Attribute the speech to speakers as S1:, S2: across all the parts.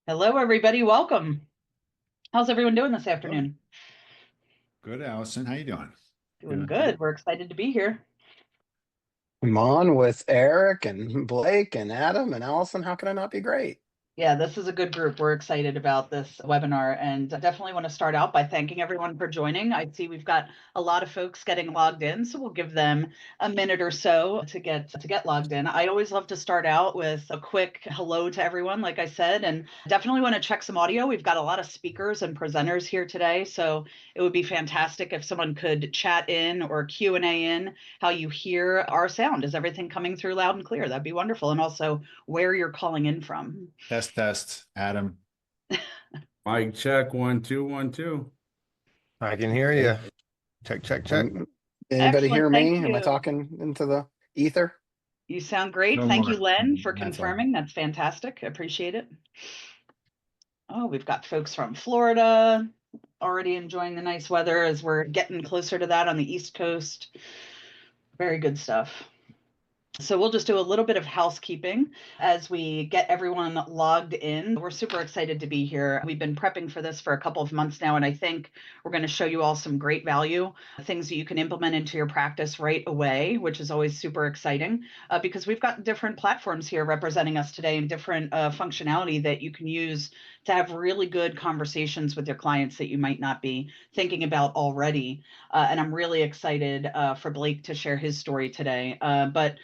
S1: Hello, everybody. Welcome. How's everyone doing this
S2: Hello.
S1: afternoon?
S2: Good, Allison. How you doing?
S1: Doing
S2: Doing
S1: good.
S2: good.
S1: We're excited to be here.
S3: I'm on with Eric and Blake and Adam and Allison. How can I not be great?
S1: Yeah, this is a good group. We're excited about this webinar and definitely want to start out by thanking everyone for joining. I see we've got a lot of folks getting logged in, so we'll give them a minute or so to get logged in. I always love to start out with a quick hello to everyone, like I said, and definitely want to check some audio. We've got a lot of speakers and presenters here today, so it would be fantastic if someone could chat in or Q&A in how you hear our sound. Is everything coming through loud and clear? That'd be wonderful. And also where you're calling in from.
S2: Test, Adam.
S4: Mic check, 1 2 1 2.
S5: I can hear you. Check, check, check.
S3: Anybody
S1: Excellent.
S3: hear
S1: Thank
S3: me? Am I
S1: you.
S3: talking into the ether?
S1: You sound great.
S2: No
S1: Thank you,
S2: more.
S1: Len, for
S2: That's all.
S1: confirming. That's fantastic. Appreciate it. Oh, we've got folks from Florida already enjoying the nice weather as we're getting closer to that on the East Coast. Very good stuff. So we'll just do a little bit of housekeeping as we get everyone logged in. We're super excited to be here. We've been prepping for this for a couple of months now, and I think we're going to show you all some great value, things that you can implement into your practice right away, which is always super exciting because we've got different platforms here representing us today and different functionality that you can use to have really good conversations with your clients that you might not be thinking about already. And I'm really excited for Blake to share his story today. But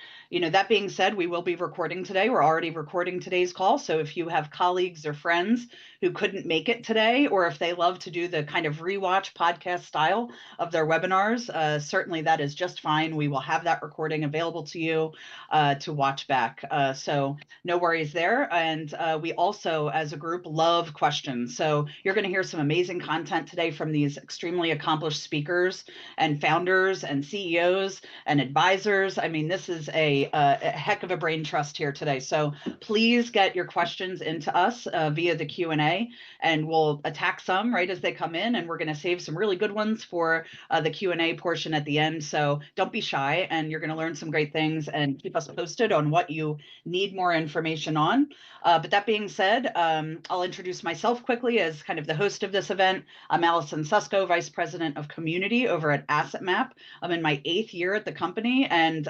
S1: that being said, we will be recording today. We're already recording today's call. So if you have colleagues or friends who couldn't make it today, or if they love to do the kind of rewatch podcast style of their webinars, certainly that is just fine. We will have that recording available to you to watch back. So no worries there. And we also, as a group, love questions. So you're going to hear some amazing content today from these extremely accomplished speakers and founders and CEOs and advisors. I mean, this is a heck of a brain trust here today. So please get your questions into us via the Q&A, and we'll attack some right as they come in, and we're going to save some really good ones for the Q&A portion at the end. So don't be shy, and you're going to learn some great things, and keep us posted on what you need more information on. But that being said, I'll introduce myself quickly as kind of the host of this event. I'm Allison Susko, Vice President of Community over at AssetMap. I'm in my 8th year at the company, and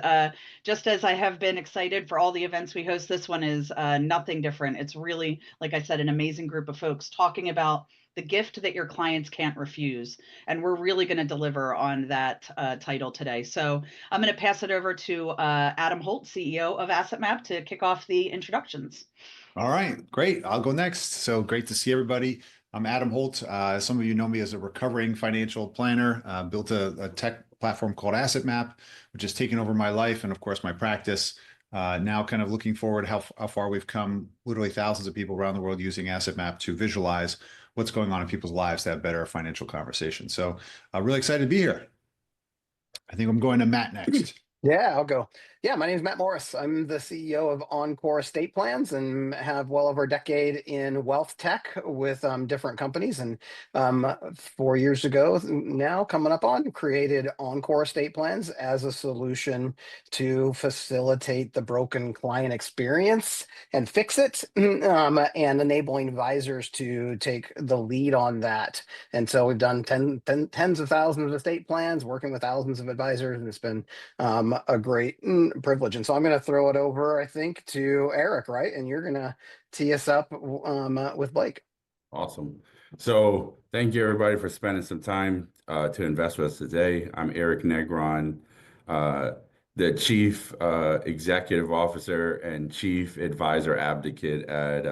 S1: just as I have been excited for all the events we host, this one is nothing different. It's really, like I said, an amazing group of folks talking about the gift that your clients can't refuse. And we're really going to deliver on that title today. So I'm going to pass it over to Adam Holt, CEO of AssetMap, to kick off the introductions.
S2: All right, great. I'll go next. So great to see everybody. I'm Adam Holt. Some of you know me as a recovering financial planner. Built a tech platform called AssetMap, which has taken over my life and, of course, my practice. Now kind of looking forward how far we've come, literally thousands of people around the world using AssetMap to visualize what's going on in people's lives to have better financial conversations. So I'm really excited to be here. I think I'm going to Matt next.
S3: Yeah, I'll go. Yeah, my name is Matt Morris. I'm the CEO of EncorEstate Plans and have well over a decade in wealth tech with different companies. And 4 years ago now, coming up on, created EncorEstate Plans as a solution to facilitate the broken client experience and fix it, and enabling advisors to take the lead on that. And so we've done tens of thousands of estate plans, working with thousands of advisors, and it's been a great privilege. And so I'm going to throw it over, I think, to Eric, right? And you're going to tee us up with Blake.
S4: Awesome. So thank you, everybody, for spending some time to invest with us today. I'm Eric Negron, the Chief Executive Officer and Chief Advisor Advocate at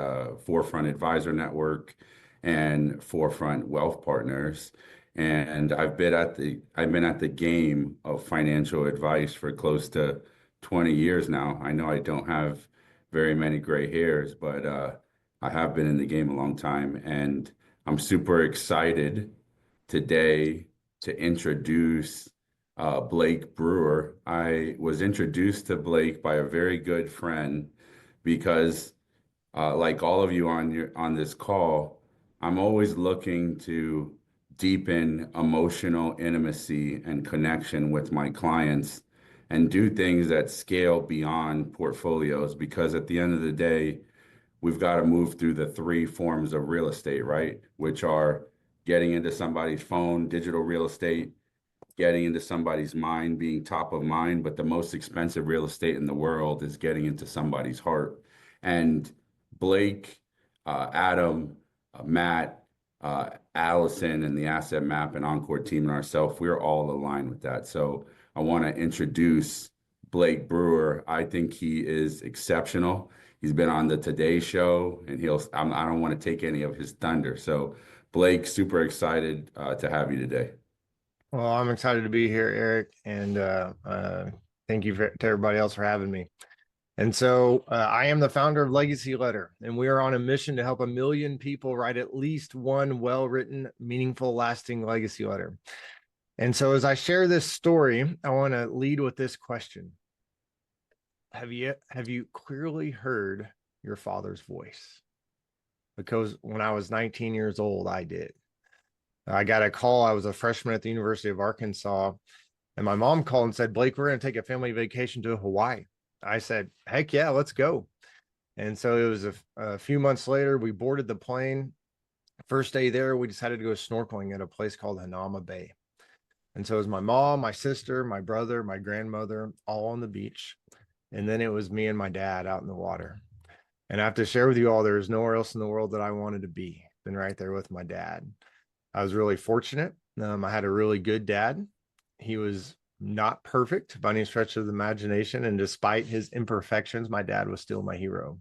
S4: Forefront Advisor Network and Forefront Wealth Partners. And I've been at the game of financial advice for close to 20 years now. I know I don't have very many gray hairs, but I have been in the game a long time, and I'm super excited today to introduce Blake Brewer. I was introduced to Blake by a very good friend because, like all of you on this call, I'm always looking to deepen emotional intimacy and connection with my clients and do things that scale beyond portfolios, because at the end of the day, we've got to move through the three forms of real estate, right? Which are getting into somebody's phone, digital real estate, getting into somebody's mind, being top of mind, but the most expensive real estate in the world is getting into somebody's heart. And Blake, Adam, Matt, Allison, and the Asset Map and Encore team and ourselves, we're all aligned with that. So I want to introduce Blake Brewer. I think he is exceptional. He's been on the Today Show, and I don't want to take any of his thunder. So Blake, super excited to have you today.
S5: Well, I'm excited to be here, Eric, and thank you to everybody else for having me. And so I am the founder of Legacy Letter, and we are on a mission to help 1 million people write at least one well-written, meaningful, lasting legacy letter. And so as I share this story, I want to lead with this question. Have you clearly heard your father's voice? Because when I was 19 years old, I did. I got a call. I was a freshman at the University of Arkansas, and my mom called and said, Blake, we're going to take a family vacation to Hawaii. I said, heck yeah, let's go. And so it was a few months later, we boarded the plane. First day there, we decided to go snorkeling at a place called Hanama Bay. And so it was my mom, my sister, my brother, my grandmother, all on the beach. And then it was me and my dad out in the water. And I have to share with you all, there was nowhere else in the world that I wanted to be than right there with my dad. I was really fortunate. I had a really good dad. He was not perfect by any stretch of the imagination. And despite his imperfections, my dad was still my hero.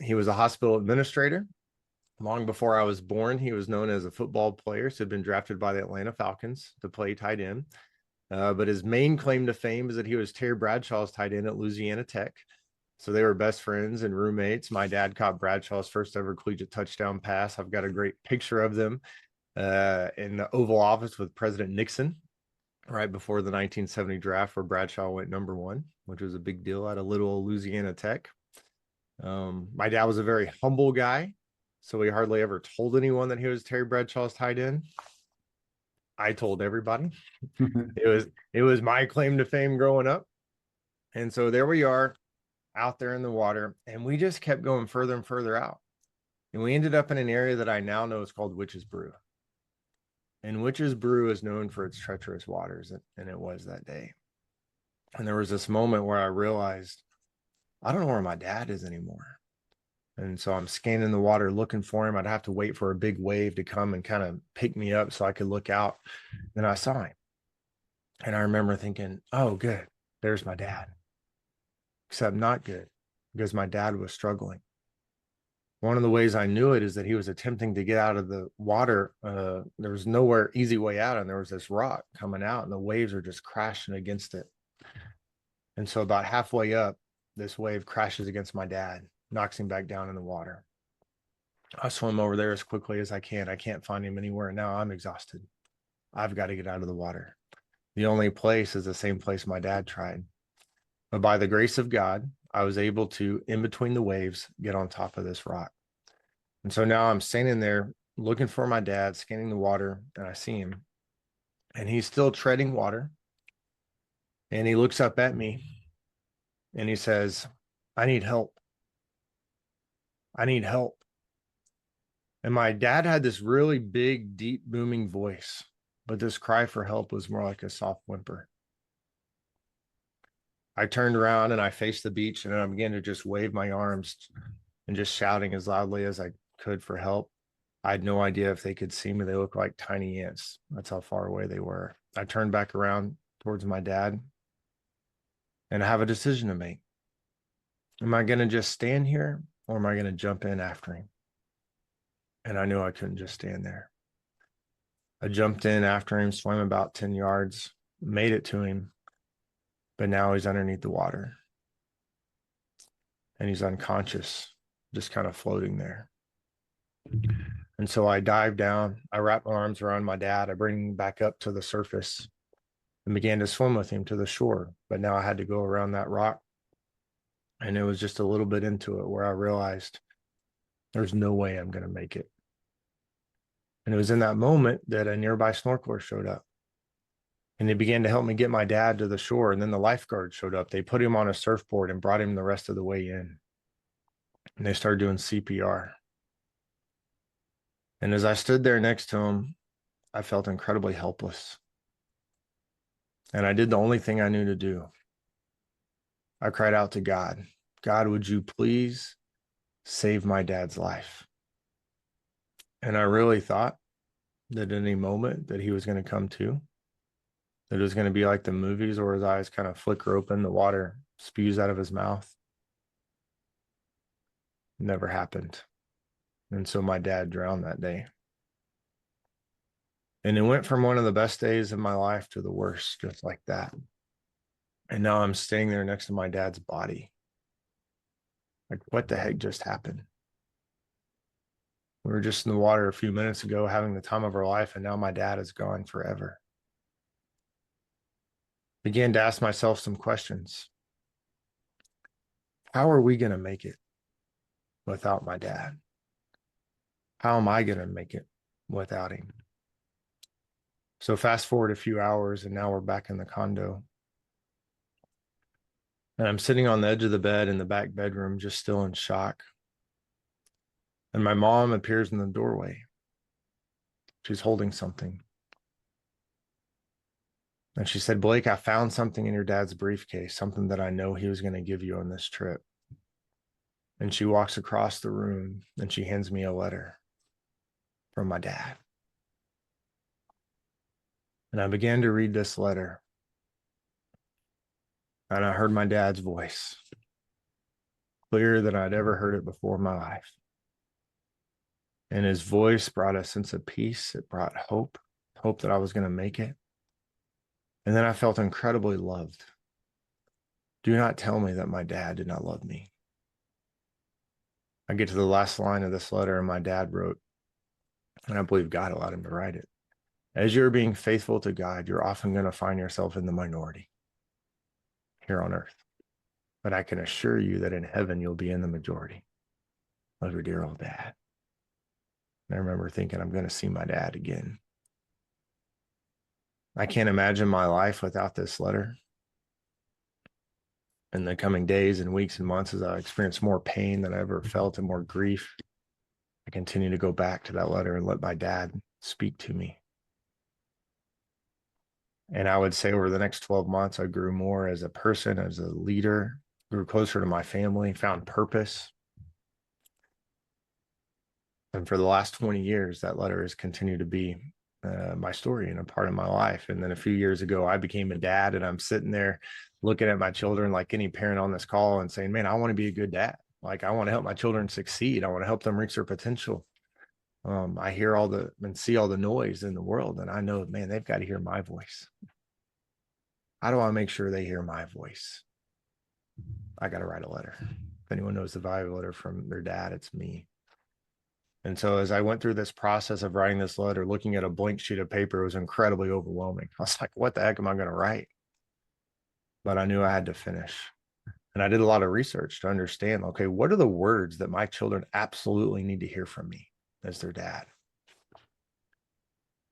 S5: He was a hospital administrator. Long before I was born, he was known as a football player, so had been drafted by the Atlanta Falcons to play tight end. But his main claim to fame is that he was Terry Bradshaw's tight end at Louisiana Tech. So they were best friends and roommates. My dad caught Bradshaw's first ever collegiate touchdown pass. I've got a great picture of them in the Oval Office with President Nixon right before the 1970 draft, where Bradshaw went #1, which was a big deal at a little Louisiana Tech. My dad was a very humble guy, so he hardly ever told anyone that he was Terry Bradshaw's tight end. I told everybody. It was my claim to fame growing up. And so there we are out there in the water, and we just kept going further and further out. And we ended up in an area that I now know is called Witch's Brew. And Witch's Brew is known for its treacherous waters, and it was that day. And there was this moment where I realized, I don't know where my dad is anymore. And so I'm scanning the water looking for him. I'd have to wait for a big wave to come and kind of pick me up so I could look out. Then I saw him. And I remember thinking, oh, good, there's my dad. Except not good, because my dad was struggling. One of the ways I knew it is that he was attempting to get out of the water. There was nowhere easy way out, and there was this rock coming out, and the waves are just crashing against it. And so about halfway up, this wave crashes against my dad, knocks him back down in the water. I swim over there as quickly as I can. I can't find him anywhere. Now I'm exhausted. I've got to get out of the water. The only place is the same place my dad tried. But by the grace of God, I was able to, in between the waves, get on top of this rock. And so now I'm standing there looking for my dad, scanning the water, and I see him. And he's still treading water. And he looks up at me and he says, I need help. I need help. And my dad had this really big, deep, booming voice, but this cry for help was more like a soft whimper. I turned around and I faced the beach, and I began to just wave my arms and just shouting as loudly as I could for help. I had no idea if they could see me. They looked like tiny ants. That's how far away they were. I turned back around towards my dad, and I have a decision to make. Am I going to just stand here, or am I going to jump in after him? And I knew I couldn't just stand there. I jumped in after him, swam about 10 yards, made it to him, but now he's underneath the water. And he's unconscious, just kind of floating there. And so I dive down, I wrap my arms around my dad, I bring him back up to the surface and began to swim with him to the shore. But now I had to go around that rock. And it was just a little bit into it where I realized there's no way I'm going to make it. And it was in that moment that a nearby snorkeler showed up. And they began to help me get my dad to the shore. And then the lifeguard showed up. They put him on a surfboard and brought him the rest of the way in. and they started doing CPR. And as I stood there next to him, I felt incredibly helpless. And I did the only thing I knew to do. I cried out to God, God, would you please save my dad's life? And I really thought that at any moment that he was going to come to, that it was going to be like the movies where his eyes kind of flicker open, the water spews out of his mouth. Never happened. And so my dad drowned that day. And it went from one of the best days of my life to the worst, just like that. And now I'm staying there next to my dad's body. Like, what the heck just happened? We were just in the water a few minutes ago having the time of our life, and now my dad is gone forever. Began to ask myself some questions. How are we going to make it without my dad? How am I going to make it without him? So fast forward a few hours, and now we're back in the condo. And I'm sitting on the edge of the bed in the back bedroom, just still in shock. And my mom appears in the doorway. She's holding something. And she said, Blake, I found something in your dad's briefcase, something that I know he was going to give you on this trip. And she walks across the room and she hands me a letter from my dad. And I began to read this letter. And I heard my dad's voice, clearer than I'd ever heard it before in my life. And his voice brought a sense of peace. It brought hope that I was going to make it. And then I felt incredibly loved. Do not tell me that my dad did not love me. I get to the last line of this letter, and my dad wrote, and I believe God allowed him to write it. As you're being faithful to God, you're often going to find yourself in the minority here on earth. But I can assure you that in heaven, you'll be in the majority of your dear old dad. And I remember thinking, I'm going to see my dad again. I can't imagine my life without this letter. In the coming days and weeks and months, as I experience more pain than I ever felt and more grief, I continue to go back to that letter and let my dad speak to me. And I would say over the next 12 months, I grew more as a person, as a leader, grew closer to my family, found purpose. And for the last 20 years, that letter has continued to be my story and a part of my life. And then a few years ago, I became a dad, and I'm sitting there looking at my children like any parent on this call and saying, man, I want to be a good dad. Like, I want to help my children succeed. I want to help them reach their potential. I hear and see all the noise in the world, and I know, man, they've got to hear my voice. How do I make sure they hear my voice? I got to write a letter. If anyone knows the value of a letter from their dad, it's me. And so as I went through this process of writing this letter, looking at a blank sheet of paper, it was incredibly overwhelming. I was like, what the heck am I going to write? But I knew I had to finish. And I did a lot of research to understand, okay, what are the words that my children absolutely need to hear from me as their dad?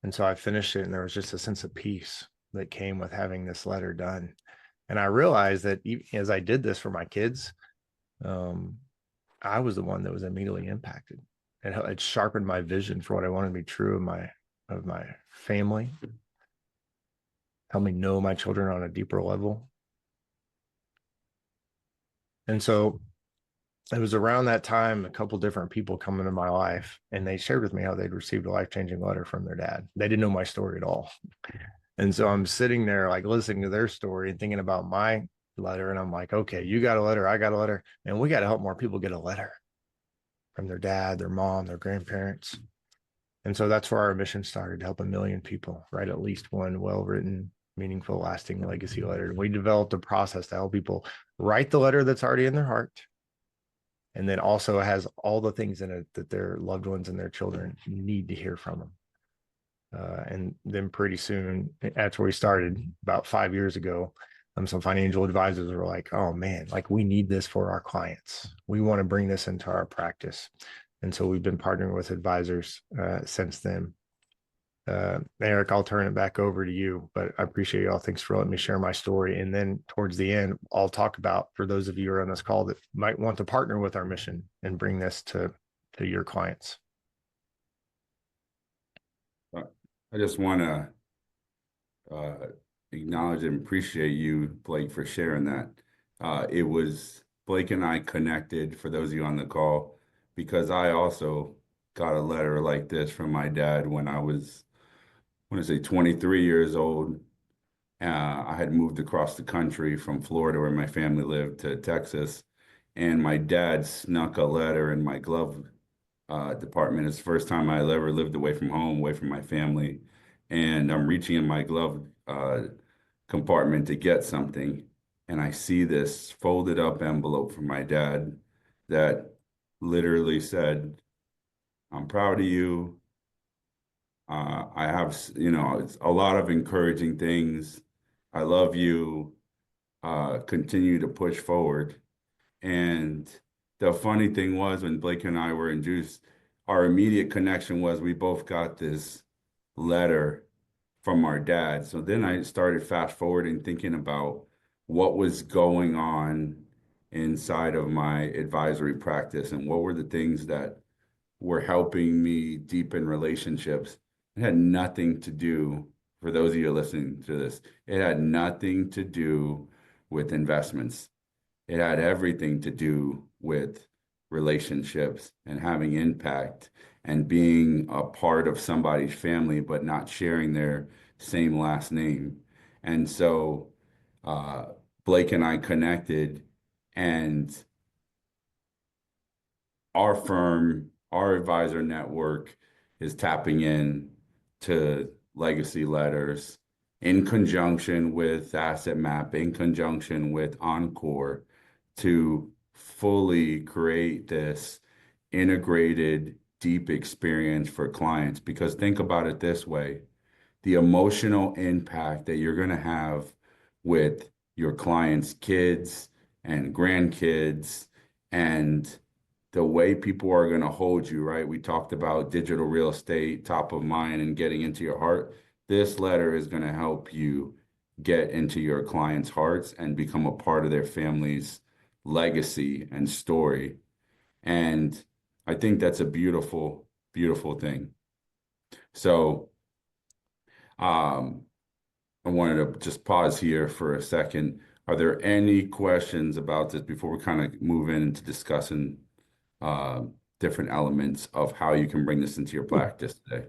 S5: And so I finished it, and there was just a sense of peace that came with having this letter done. And I realized that as I did this for my kids, I was the one that was immediately impacted. And it sharpened my vision for what I wanted to be true of my family. Helped me know my children on a deeper level. And so it was around that time, a couple different people come into my life, and they shared with me how they'd received a life-changing letter from their dad. They didn't know my story at all. And so I'm sitting there like listening to their story and thinking about my letter. And I'm like, okay, you got a letter, I got a letter, and we got to help more people get a letter from their dad, their mom, their grandparents. And so that's where our mission started, to help 1 million people write at least one well-written, meaningful, lasting legacy letter. And we developed a process to help people write the letter that's already in their heart, and then also has all the things in it that their loved ones and their children need to hear from them. And then pretty soon, that's where we started about 5 years ago. Some financial advisors were like, oh man, like we need this for our clients. We want to bring this into our practice. And so we've been partnering with advisors since then. Eric, I'll turn it back over to you, but I appreciate y'all. Thanks for letting me share my story. And then towards the end, I'll talk about, for those of you who are on this call that might want to partner with our mission and bring this to your clients.
S4: I just want to acknowledge and appreciate you, Blake, for sharing that. It was Blake and I connected, for those of you on the call, because I also got a letter like this from my dad when I was, I want to say 23 years old. I had moved across the country from Florida, where my family lived, to Texas, and my dad snuck a letter in my glove department. It's the first time I ever lived away from home, away from my family, and I'm reaching in my glove compartment to get something, and I see this folded up envelope from my dad that literally said, "I'm proud of you. I have, it's a lot of encouraging things. I love you. Continue to push forward." And the funny thing was, when Blake and I were introduced, our immediate connection was we both got this letter from our dad. So then I started fast forwarding, thinking about what was going on inside of my advisory practice and what were the things that were helping me deepen relationships. It had nothing to do, for those of you listening to this, it had nothing to do with investments. It had everything to do with relationships and having impact and being a part of somebody's family, but not sharing their same last name. And so Blake and I connected, and our firm, our advisor network, is tapping in to legacy letters in conjunction with Asset Map, in conjunction with Encore, to fully create this integrated, deep experience for clients. Because think about it this way, the emotional impact that you're going to have with your clients' kids and grandkids, and the way people are going to hold you, right? We talked about digital real estate, top of mind, and getting into your heart. This letter is going to help you get into your clients' hearts and become a part of their family's legacy and story. And I think that's a beautiful, beautiful thing. So I wanted to just pause here for a second. Are there any questions about this before we kind of move into discussing different elements of how you can bring this into your practice today?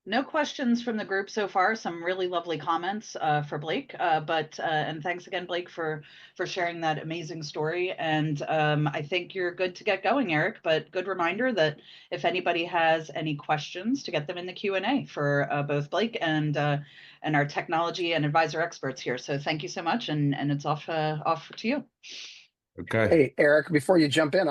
S1: No questions from the group so far. Some really lovely comments for Blake, and thanks again, Blake, for sharing that amazing story. And I think you're good to get going, Eric. But good reminder that if anybody has any questions, to get them in the Q&A for both Blake and our technology and advisor experts here. So thank you so much, and it's off to you.
S4: Okay.
S3: Hey, Eric, before you jump in,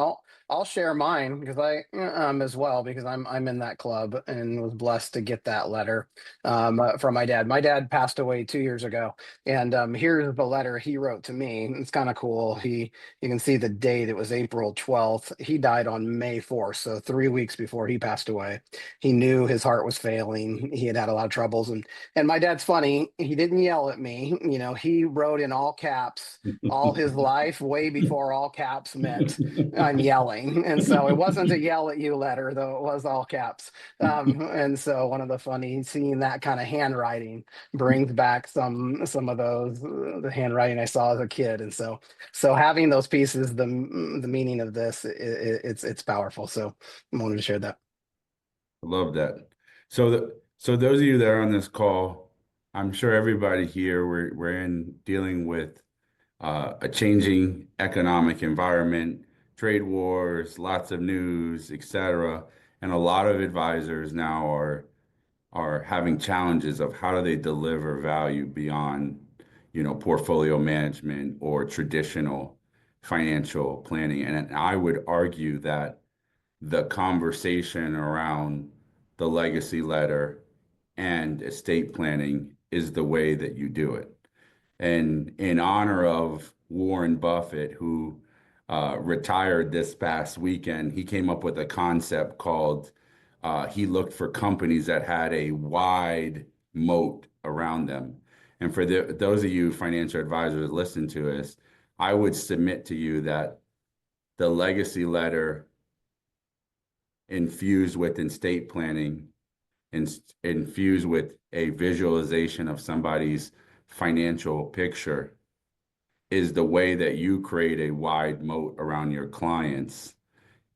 S3: I'll share mine because I as well, because I'm in that club and was blessed to get that letter from my dad. My dad passed away 2 years ago, and here's the letter he wrote to me. It's kind of cool. You can see the date. It was April 12th. He died on May 4th, so 3 weeks before he passed away. He knew his heart was failing. He had a lot of troubles, and my dad's funny. He didn't yell at me. He wrote in all caps all his life, way before all caps meant I'm yelling. And so it wasn't a yell at you letter, though it was all caps. And so one of the funny, seeing that kind of handwriting brings back some of those, the handwriting I saw as a kid. And so having those pieces, the meaning of this, it's powerful. So I wanted to share that.
S4: I love that. So those of you that are on this call, I'm sure everybody here, we're dealing with a changing economic environment, trade wars, lots of news, etc. And a lot of advisors now are having challenges of how do they deliver value beyond, portfolio management or traditional financial planning. And I would argue that the conversation around the legacy letter and estate planning is the way that you do it. And in honor of Warren Buffett, who retired this past weekend, he came up with a concept called he looked for companies that had a wide moat around them. And for those of you financial advisors listening to us, I would submit to you that the legacy letter infused with estate planning and infused with a visualization of somebody's financial picture is the way that you create a wide moat around your clients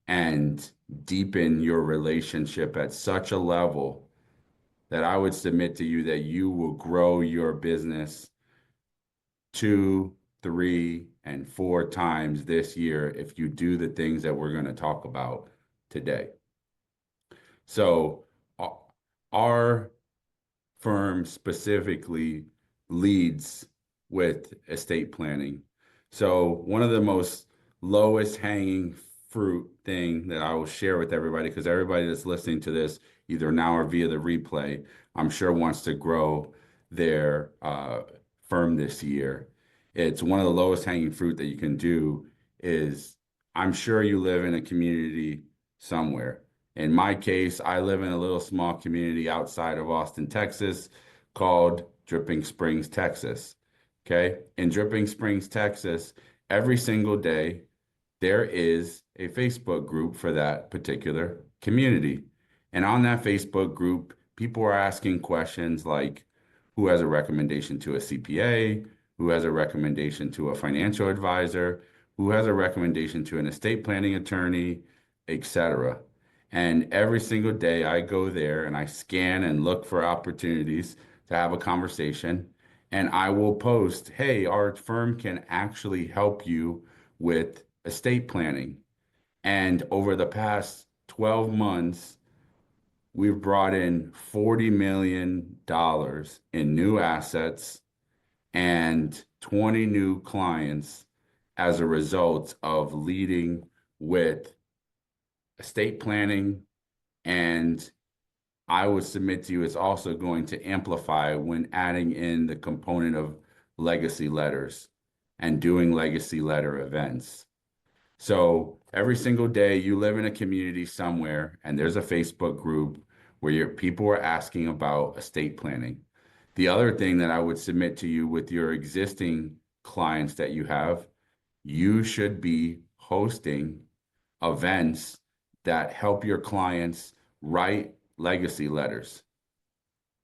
S4: and deepen your relationship at such a level that I would submit to you that you will grow your business 2, 3, and 4 times this year if you do the things that we're going to talk about today. So our firm specifically leads with estate planning. So one of the most lowest hanging fruit thing that I will share with everybody, because everybody that's listening to this, either now or via the replay, I'm sure wants to grow their firm this year. It's one of the lowest hanging fruit that you can do is, I'm sure you live in a community somewhere. In my case, I live in a little small community outside of Austin, Texas, called Dripping Springs, Texas. Okay. In Dripping Springs, Texas, every single day, there is a Facebook group for that particular community. And on that Facebook group, people are asking questions like, who has a recommendation to a CPA? Who has a recommendation to a financial advisor? Who has a recommendation to an estate planning attorney, etc. And every single day I go there and I scan and look for opportunities to have a conversation. And I will post, hey, our firm can actually help you with estate planning. And over the past 12 months, we've brought in $40 million in new assets and 20 new clients as a result of leading with estate planning. And I would submit to you it's also going to amplify when adding in the component of legacy letters and doing legacy letter events. So every single day you live in a community somewhere and there's a Facebook group where your people are asking about estate planning. The other thing that I would submit to you with your existing clients that you have, you should be hosting events that help your clients write legacy letters.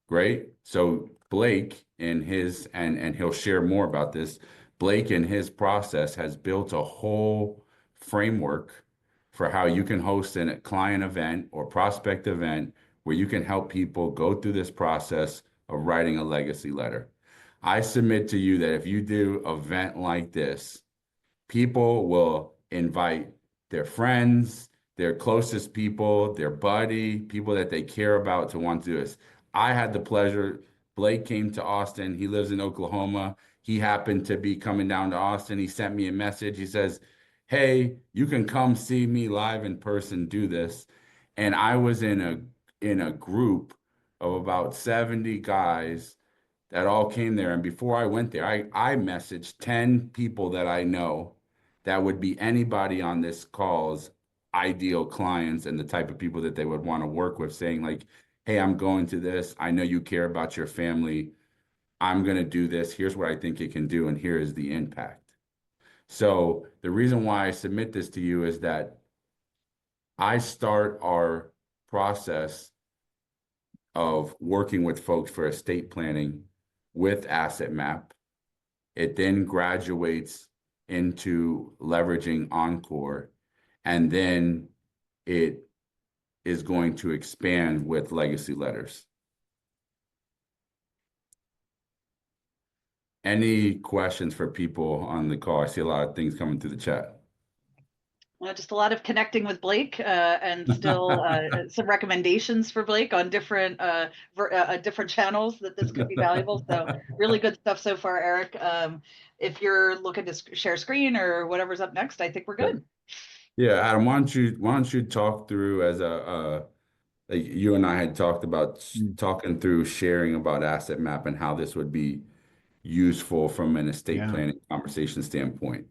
S4: Great. So Blake in his, and he'll share more about this, Blake in his process has built a whole framework for how you can host a client event or prospect event where you can help people go through this process of writing a legacy letter. I submit to you that if you do an event like this, people will invite their friends, their closest people, their buddy, people that they care about to want to do this. I had the pleasure, Blake came to Austin. He lives in Oklahoma. He happened to be coming down to Austin. He sent me a message. He says, hey, you can come see me live in person do this. And I was in a group of about 70 guys that all came there. And before I went there, I messaged 10 people that I know that would be anybody on this call's ideal clients and the type of people that they would want to work with, saying like, hey, I'm going to this. I know you care about your family. I'm going to do this. Here's what I think it can do. And here is the impact. So the reason why I submit this to you is that I start our process of working with folks for estate planning with Asset Map. It then graduates into leveraging Encore, and then it is going to expand with legacy letters. Any questions for people on the call? I see a lot of things coming through the chat.
S1: Well, just a lot of connecting with Blake and still some recommendations for Blake on different different channels that this could be valuable. So really good stuff so far, Eric. If you're looking to share screen or whatever's up next, I think we're good.
S4: Yeah, Adam, why don't you talk through as like you and I had talked about talking through sharing about Asset Map and how this would be useful from an estate planning conversation standpoint.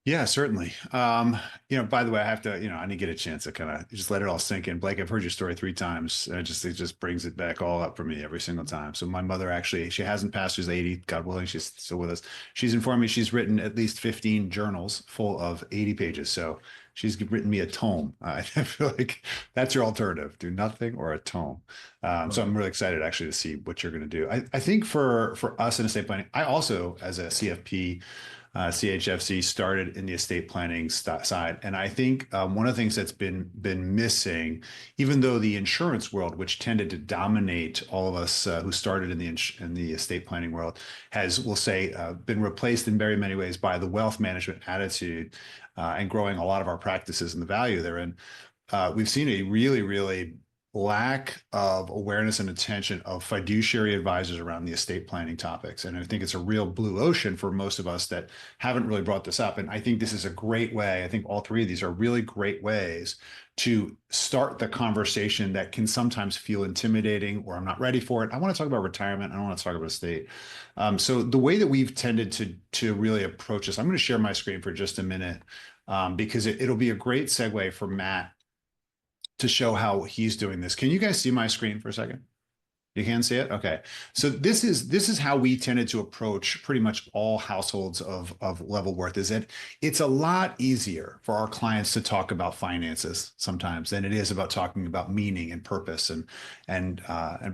S2: Yeah, certainly. By the way, I have to, I need to get a chance to kind of just let it all sink in. Blake, I've heard your story 3 times. And it just brings it back all up for me every single time. So my mother actually, she hasn't passed, she's 80, God willing, she's still with us. She's informed me she's written at least 15 journals full of 80 pages. So she's written me a tome. I feel like that's your alternative. Do nothing or a tome. So I'm really excited actually to see what you're going to do. I think for us in estate planning, I also, as a CFP, CHFC started in the estate planning side. And I think one of the things that's been missing, even though the insurance world, which tended to dominate all of us who started in the estate planning world, has, we'll say, been replaced in very many ways by the wealth management attitude and growing a lot of our practices and the value therein. We've seen a really, really lack of awareness and attention of fiduciary advisors around the estate planning topics. And I think it's a real blue ocean for most of us that haven't really brought this up. And I think this is a great way. I think all three of these are really great ways to start the conversation that can sometimes feel intimidating, or I'm not ready for it. I want to talk about retirement. I don't want to talk about estate. So the way that we've tended to really approach this, I'm going to share my screen for just a minute because it'll be a great segue for Matt to show how he's doing this. Can you guys see my screen for a second? You can see it? Okay. So this is how we tended to approach pretty much all households of Leavenworth, is that it's a lot easier for our clients to talk about finances sometimes than it is about talking about meaning and purpose and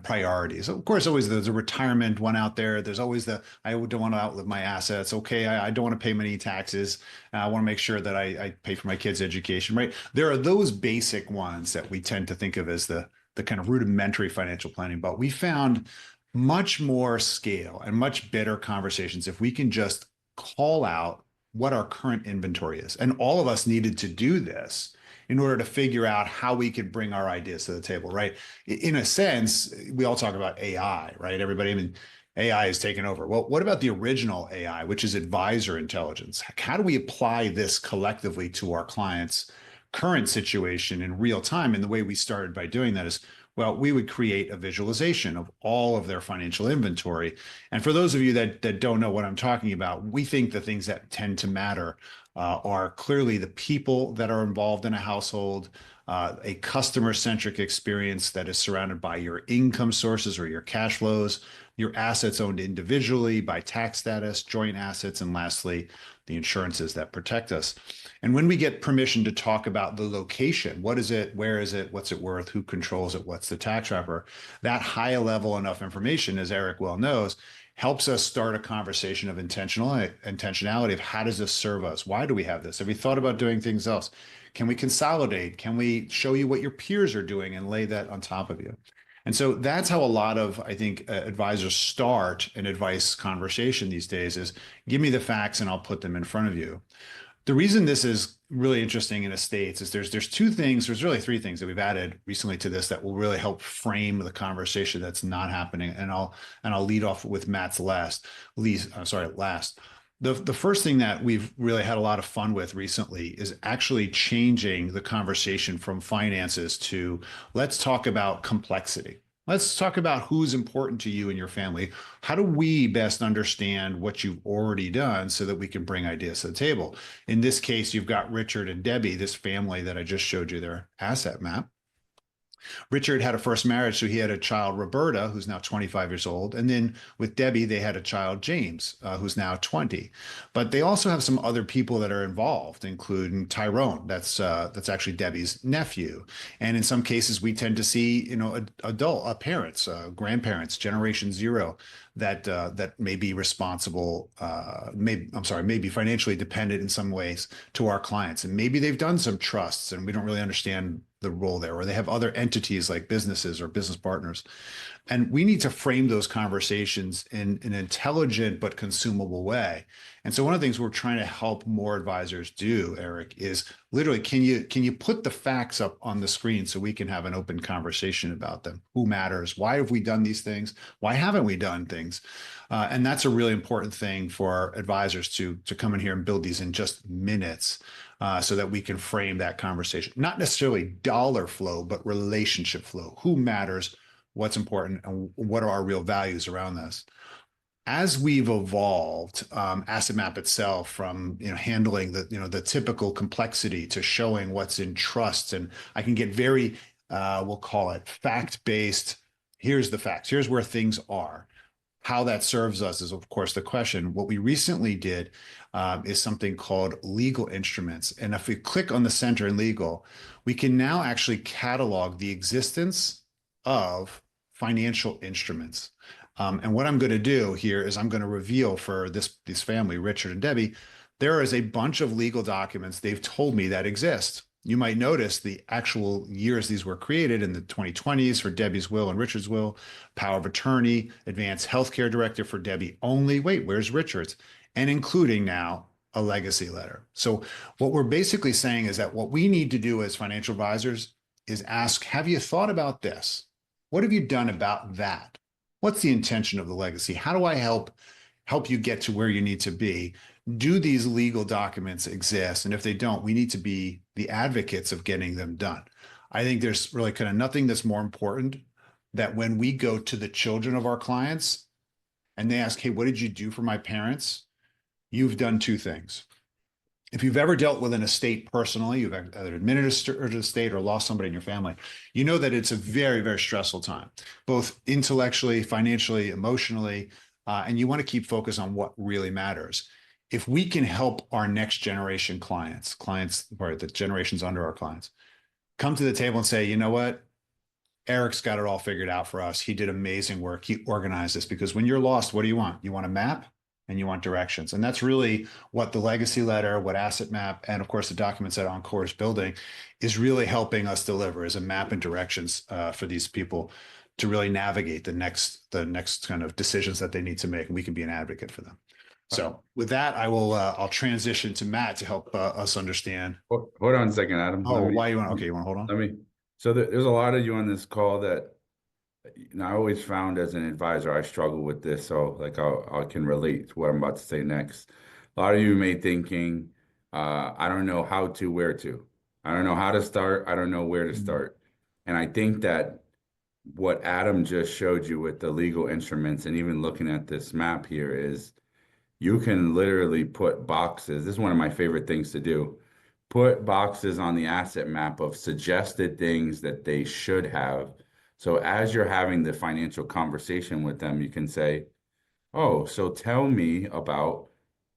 S2: priorities. Of course, always there's a retirement one out there. There's always I don't want to outlive my assets. Okay, I don't want to pay many taxes. I want to make sure that I pay for my kids' education, right? There are those basic ones that we tend to think of as the kind of rudimentary financial planning, but we found much more scale and much better conversations if we can just call out what our current inventory is. And all of us needed to do this in order to figure out how we could bring our ideas to the table, right? In a sense, we all talk about AI, right? Everybody, I mean, AI is taking over. Well, what about the original AI, which is advisor intelligence? How do we apply this collectively to our clients' current situation in real time? And the way we started by doing that is, well, we would create a visualization of all of their financial inventory. And for those of you that don't know what I'm talking about, we think the things that tend to matter are clearly the people that are involved in a household, a customer-centric experience that is surrounded by your income sources or your cash flows, your assets owned individually by tax status, joint assets, and lastly, the insurances that protect us. And when we get permission to talk about the location, what is it, where is it, what's it worth, who controls it, what's the tax wrapper, that high level enough information, as Eric well knows, helps us start a conversation of intentionality of how does this serve us? Why do we have this? Have we thought about doing things else? Can we consolidate? Can we show you what your peers are doing and lay that on top of you? And so that's how a lot of, I think, advisors start an advice conversation these days is give me the facts and I'll put them in front of you. The reason this is really interesting in estates is there's really three things that we've added recently to this that will really help frame the conversation that's not happening. And I'll lead off with Matt's last. The first thing that we've really had a lot of fun with recently is actually changing the conversation from finances to let's talk about complexity. Let's talk about who's important to you and your family. How do we best understand what you've already done so that we can bring ideas to the table? In this case, you've got Richard and Debbie, this family that I just showed you their asset map. Richard had a first marriage, so he had a child, Roberta, who's now 25 years old. And then with Debbie, they had a child, James, who's now 20. But they also have some other people that are involved, including Tyrone. That's actually Debbie's nephew. And in some cases, we tend to see, adult parents, grandparents, Generation Zero, that may be responsible, may be financially dependent in some ways to our clients. And maybe they've done some trusts and we don't really understand the role there, or they have other entities like businesses or business partners. And we need to frame those conversations in an intelligent but consumable way. And so one of the things we're trying to help more advisors do, Eric, is literally, can you put the facts up on the screen so we can have an open conversation about them? Who matters? Why have we done these things? Why haven't we done things? And that's a really important thing for advisors to come in here and build these in just minutes. So that we can frame that conversation, not necessarily dollar flow, but relationship flow. Who matters? What's important? And what are our real values around this? as we've evolved, Asset Map itself from, handling the typical complexity to showing what's in trust, and I can get very, we'll call it fact-based. Here's the facts. Here's where things are. How that serves us is, of course, the question. What we recently did is something called legal instruments. And if we click on the center in legal, we can now actually catalog the existence of financial instruments. And what I'm going to do here is I'm going to reveal for this family, Richard and Debbie, there is a bunch of legal documents they've told me that exist. You might notice the actual years these were created in the 2020s for Debbie's will and Richard's will, power of attorney, advanced healthcare directive for Debbie only. Wait, where's Richard's? And including now a legacy letter. So what we're basically saying is that what we need to do as financial advisors is ask, have you thought about this? What have you done about that? What's the intention of the legacy? How do I help you get to where you need to be? Do these legal documents exist? And if they don't, we need to be the advocates of getting them done. I think there's really kind of nothing that's more important that when we go to the children of our clients and they ask, hey, what did you do for my parents? You've done two things. If you've ever dealt with an estate personally, you've either administered an estate or lost somebody in your family, you know that it's a very, very stressful time, both intellectually, financially, emotionally, and you want to keep focus on what really matters. If we can help our next generation clients, or the generations under our clients, come to the table and say, you know what? Eric's got it all figured out for us. He did amazing work. He organized this, because when you're lost, what do you want? You want a map and you want directions. And that's really what the legacy letter, what Asset Map, and of course the documents that Encore is building is really helping us deliver, is a map and directions for these people to really navigate the next kind of decisions that they need to make. And we can be an advocate for them. So with that, I'll transition to Matt to help us understand.
S4: Hold on a second, Adam.
S2: Oh, why you want? Okay, you want to hold on?
S4: So there's a lot of you on this call that, I always found as an advisor, I struggle with this. So like I can relate to what I'm about to say next. A lot of you may thinking, I don't know how to, where to. I don't know how to start. I don't know where to start. And I think that what Adam just showed you with the legal instruments and even looking at this map here is you can literally put boxes. This is one of my favorite things to do. Put boxes on the asset map of suggested things that they should have. So as you're having the financial conversation with them, you can say, oh, so tell me about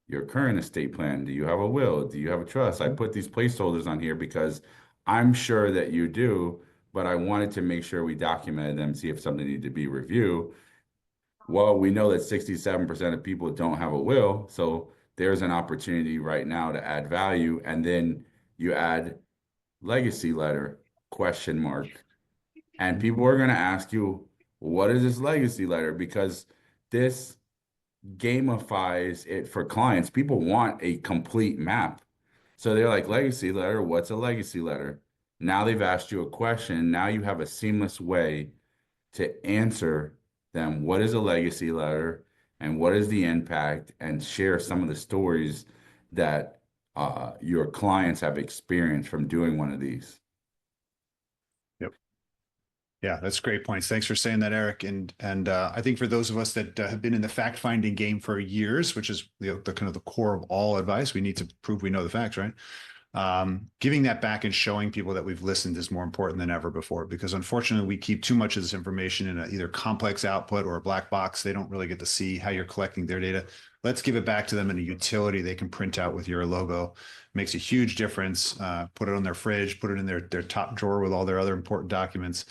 S4: your current estate plan. Do you have a will? Do you have a trust? I put these placeholders on here because I'm sure that you do, but I wanted to make sure we documented them, see if something needed to be reviewed. Well, we know that 67% of people don't have a will. So there's an opportunity right now to add value. And then you add legacy letter, question mark. And people are going to ask you, what is this legacy letter? Because this gamifies it for clients. People want a complete map. So they're like, legacy letter, what's a legacy letter? Now they've asked you a question. Now you have a seamless way to answer them. What is a legacy letter and what is the impact, and share some of the stories that your clients have experienced from doing one of these.
S2: Yeah, that's great points. Thanks for saying that, Eric. And I think for those of us that have been in the fact-finding game for years, which is the kind of the core of all advice, we need to prove we know the facts, right? Giving that back and showing people that we've listened is more important than ever before, because unfortunately we keep too much of this information in either complex output or a black box. They don't really get to see how you're collecting their data. Let's give it back to them in a utility they can print out with your logo. Makes a huge difference. Put it on their fridge, put it in their top drawer with all their other important documents.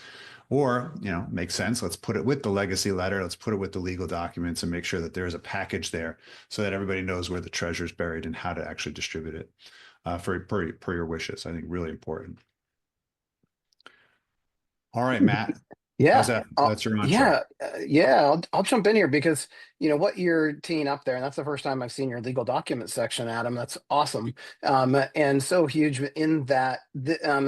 S2: Or, makes sense. Let's put it with the legacy letter. Let's put it with the legal documents and make sure that there's a package there so that everybody knows where the treasure is buried and how to actually distribute it per your wishes. I think really important. All right, Matt.
S3: Yeah,
S2: That's your mantra.
S3: I'll jump in here because what you're teeing up there, and that's the first time I've seen your legal document section, Adam. That's awesome, and so huge in that.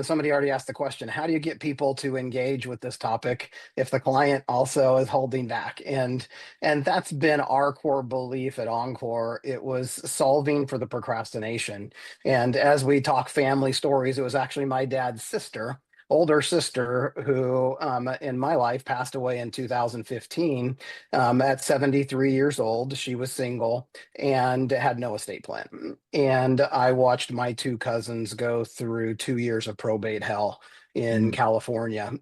S3: Somebody already asked the question: how do you get people to engage with this topic if the client also is holding back? And that's been our core belief at Encore. It was solving for the procrastination. And as we talk family stories, it was actually my dad's sister older sister who, in my life, passed away in 2015 at 73 years old. She was single and had no estate plan. And I watched my two cousins go through 2 years of probate hell in California.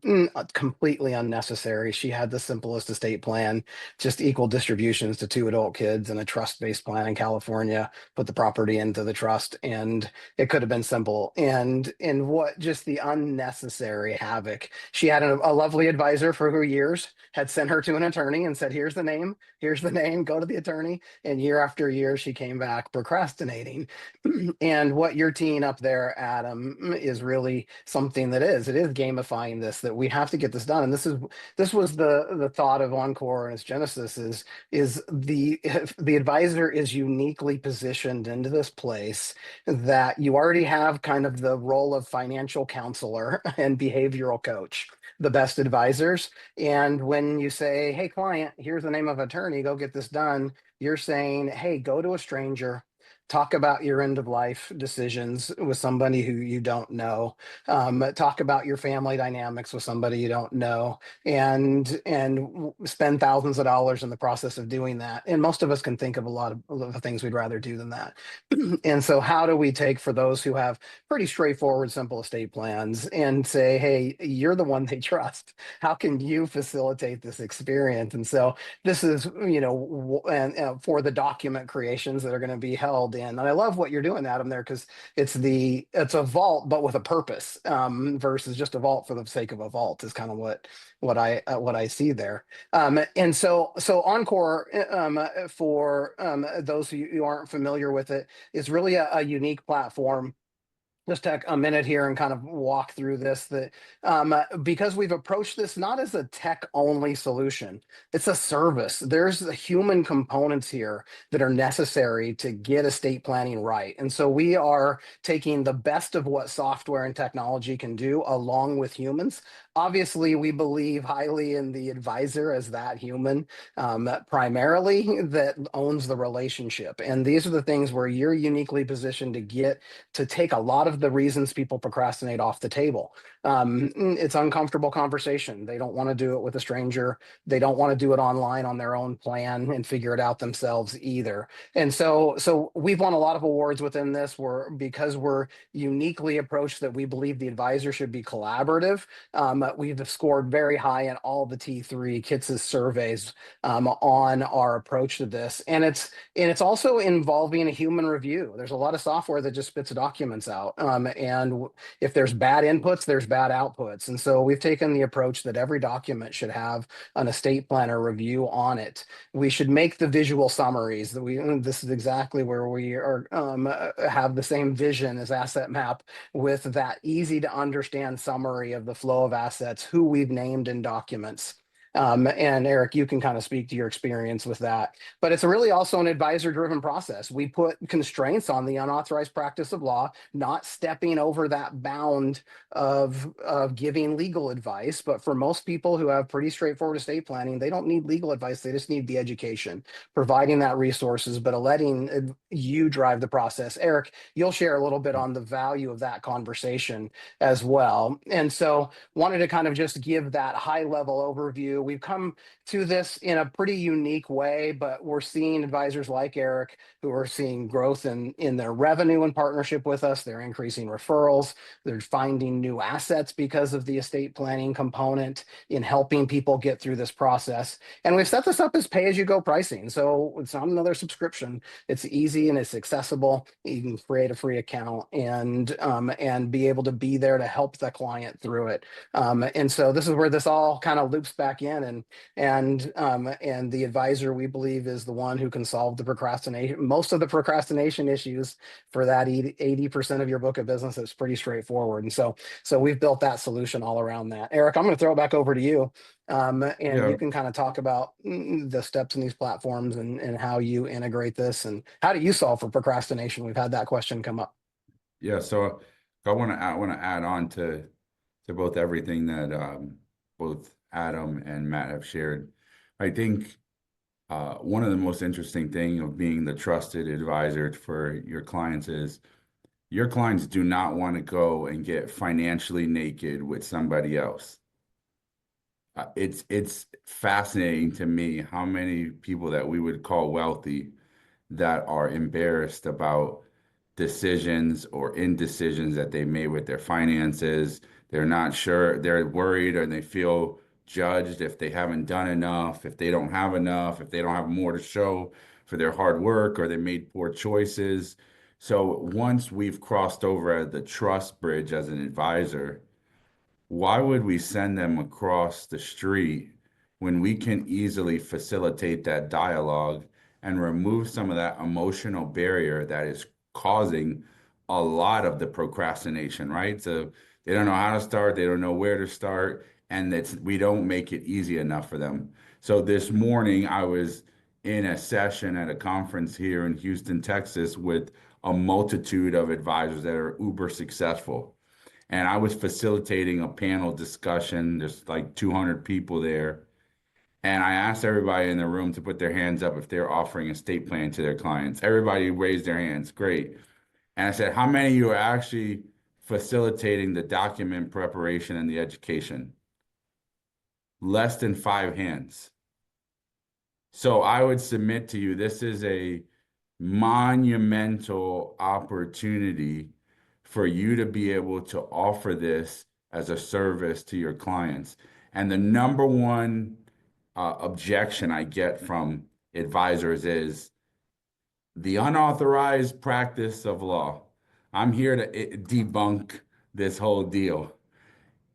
S3: Completely unnecessary. She had the simplest estate plan, just equal distributions to two adult kids and a trust-based plan in California, put the property into the trust, and it could have been simple. And what just the unnecessary havoc. She had a lovely advisor for her years, had sent her to an attorney and said, here's the name, go to the attorney. And year after year, she came back procrastinating. And what you're teeing up there, Adam, is really something it is gamifying this, that we have to get this done. And this was the thought of Encore and its genesis is the advisor is uniquely positioned into this place that you already have kind of the role of financial counselor and behavioral coach, the best advisors. And when you say, hey, client, here's the name of attorney, go get this done, you're saying, hey, go to a stranger, talk about your end of life decisions with somebody who you don't know, talk about your family dynamics with somebody you don't know, and spend thousands of dollars in the process of doing that. And most of us can think of a lot of things we'd rather do than that. And so how do we take for those who have pretty straightforward, simple estate plans and say, hey, you're the one they trust. How can you facilitate this experience? And so this is, and for the document creations that are going to be held in. And I love what you're doing, Adam, there, because it's a vault, but with a purpose, versus just a vault for the sake of a vault is kind of what I see there. And so Encore, for those who aren't familiar with it, is really a unique platform. Just take a minute here and kind of walk through this, that because we've approached this not as a tech only solution, it's a service. There's the human components here that are necessary to get estate planning right. And so we are taking the best of what software and technology can do along with humans. Obviously, we believe highly in the advisor as that human, primarily, that owns the relationship. And these are the things where you're uniquely positioned to take a lot of the reasons people procrastinate off the table. It's uncomfortable conversation. They don't want to do it with a stranger. They don't want to do it online on their own plan and figure it out themselves either. And so we've won a lot of awards within this, because we're uniquely approached, that we believe the advisor should be collaborative. We've scored very high in all the T3 Kits' surveys on our approach to this. And it's also involving a human review. There's a lot of software that just spits documents out. And if there's bad inputs, there's bad outputs. And so we've taken the approach that every document should have an estate planner review on it. We should make the visual summaries. This is exactly where we are, have the same vision as Asset Map, with that easy to understand summary of the flow of assets, who we've named in documents. And Eric, you can kind of speak to your experience with that. But it's really also an advisor-driven process. We put constraints on the unauthorized practice of law, not stepping over that bound of giving legal advice. But for most people who have pretty straightforward estate planning, they don't need legal advice. They just need the education, providing that resources, but letting you drive the process. Eric, you'll share a little bit on the value of that conversation as well. And so wanted to kind of just give that high-level overview. We've come to this in a pretty unique way, but we're seeing advisors like Eric who are seeing growth in their revenue in partnership with us. They're increasing referrals. They're finding new assets because of the estate planning component in helping people get through this process. And we've set this up as pay-as-you-go pricing. So it's not another subscription. It's easy and it's accessible. You can create a free account and be able to be there to help the client through it. And so this is where this all kind of loops back in, and the advisor, we believe, is the one who can solve the most of the procrastination issues for that 80% of your book of business. It's pretty straightforward. And so we've built that solution all around that. Eric, I'm going to throw it back over to you. You can kind of talk about the steps in these platforms and how you integrate this, and how do you solve for procrastination? We've had that question come up.
S4: Yeah, so I want to add on to both everything that both Adam and Matt have shared. I think one of the most interesting thing of being the trusted advisor for your clients is Your clients do not want to go and get financially naked with somebody else. It's fascinating to me how many people that we would call wealthy that are embarrassed about decisions or indecisions that they made with their finances. They're not sure, they're worried, or they feel judged if they haven't done enough, if they don't have enough, if they don't have more to show for their hard work, or they made poor choices. So once we've crossed over the trust bridge as an advisor, why would we send them across the street when we can easily facilitate that dialogue and remove some of that emotional barrier that is causing a lot of the procrastination, right? So they don't know how to start, they don't know where to start, and we don't make it easy enough for them. So this morning I was in a session at a conference here in Houston, Texas, with a multitude of advisors that are uber successful. And I was facilitating a panel discussion. There's like 200 people there. And I asked everybody in the room to put their hands up if they're offering estate plan to their clients. Everybody raised their hands. Great. And I said, how many of you are actually facilitating the document preparation and the education? Less than 5 hands. So I would submit to you, this is a monumental opportunity for you to be able to offer this as a service to your clients. And the number one objection I get from advisors is the unauthorized practice of law. I'm here to debunk this whole deal.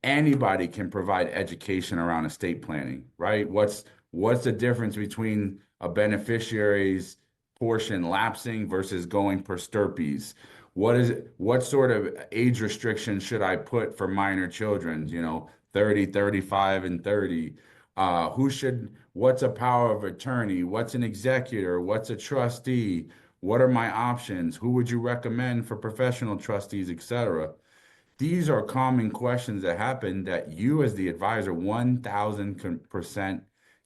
S4: Anybody can provide education around estate planning, right? What's the difference between a beneficiary's portion lapsing versus going per stirpes? What sort of age restriction should I put for minor children, 30, 35, and 30? What's a power of attorney? What's an executor? What's a trustee? What are my options? Who would you recommend for professional trustees, etc.? These are common questions that happen that you as the advisor 1000%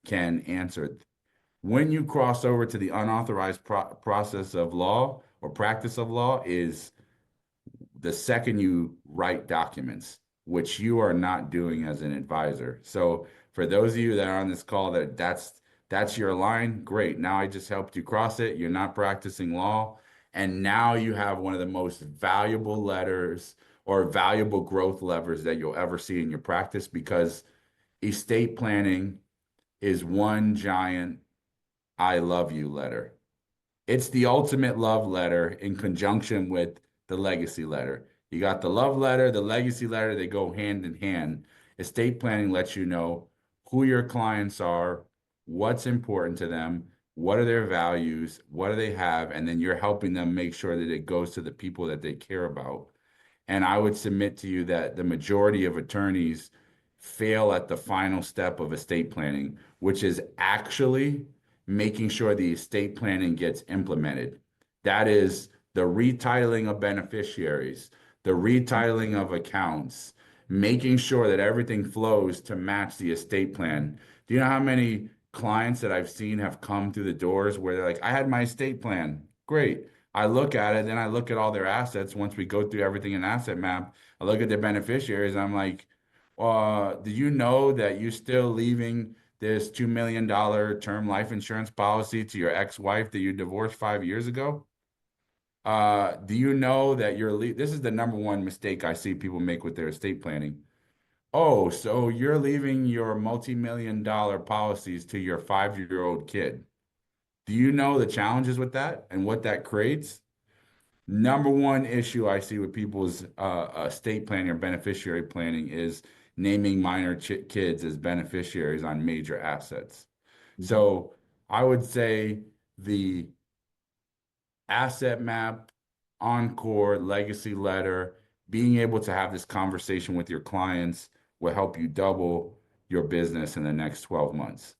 S4: can answer. When you cross over to the unauthorized process of law or practice of law is the second you write documents, which you are not doing as an advisor. So for those of you that are on this call, that's your line, great. Now I just helped you cross it. You're not practicing law. And now you have one of the most valuable letters or valuable growth levers that you'll ever see in your practice, because estate planning is one giant I love you letter. It's the ultimate love letter in conjunction with the legacy letter. You got the love letter, the legacy letter, they go hand in hand. Estate planning lets you know who your clients are, what's important to them, what are their values, what do they have, and then you're helping them make sure that it goes to the people that they care about. And I would submit to you that the majority of attorneys fail at the final step of estate planning, which is actually making sure the estate planning gets implemented. That is the retitling of beneficiaries, the retitling of accounts, making sure that everything flows to match the estate plan. Do you know how many clients that I've seen have come through the doors where they're like, I had my estate plan. Great. I look at it, then I look at all their assets. Once we go through everything in asset map, I look at their beneficiaries. And I'm like, do you know that you're still leaving this $2 million term life insurance policy to your ex-wife that you divorced 5 years ago? Do you know that this is the number one mistake I see people make with their estate planning. Oh, so you're leaving your multi-million-dollar policies to your 5-year-old kid. Do you know the challenges with that and what that creates? Number one issue I see with people's estate planning or beneficiary planning is naming minor kids as beneficiaries on major assets. So I would say the asset map, Encore, legacy letter, being able to have this conversation with your clients will help you double your business in the next 12 months.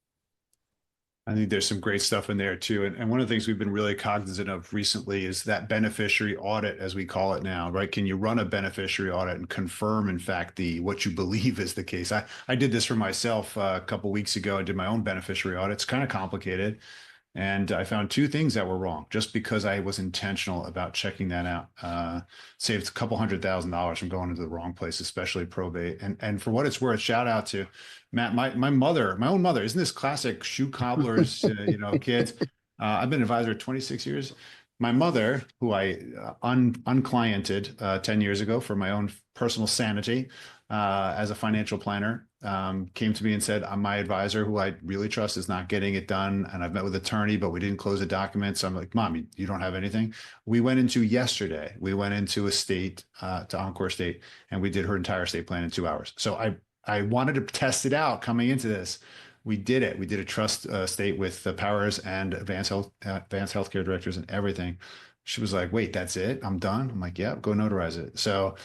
S2: I think there's some great stuff in there too. And one of the things we've been really cognizant of recently is that beneficiary audit, as we call it now, right? Can you run a beneficiary audit and confirm, in fact, what you believe is the case? I did this for myself a couple of weeks ago. I did my own beneficiary audit. It's kind of complicated. And I found two things that were wrong just because I was intentional about checking that out. Saved a couple $100,000 from going into the wrong place, especially probate. And for what it's worth, shout out to Matt, my mother, my own mother. Isn't this classic shoe cobblers, kids? I've been an advisor 26 years. My mother, who I uncliented 10 years ago for my own personal sanity as a financial planner, came to me and said, my advisor, who I really trust, is not getting it done. And I've met with attorney, but we didn't close the documents. So I'm like, Mom, you don't have anything? We went into estate to EncorEstate, and we did her entire estate plan in 2 hours. So I wanted to test it out coming into this. We did it. We did a trust estate with the powers and advanced healthcare directors and everything. She was like, wait, that's it? I'm done? I'm like, yeah, go notarize it. So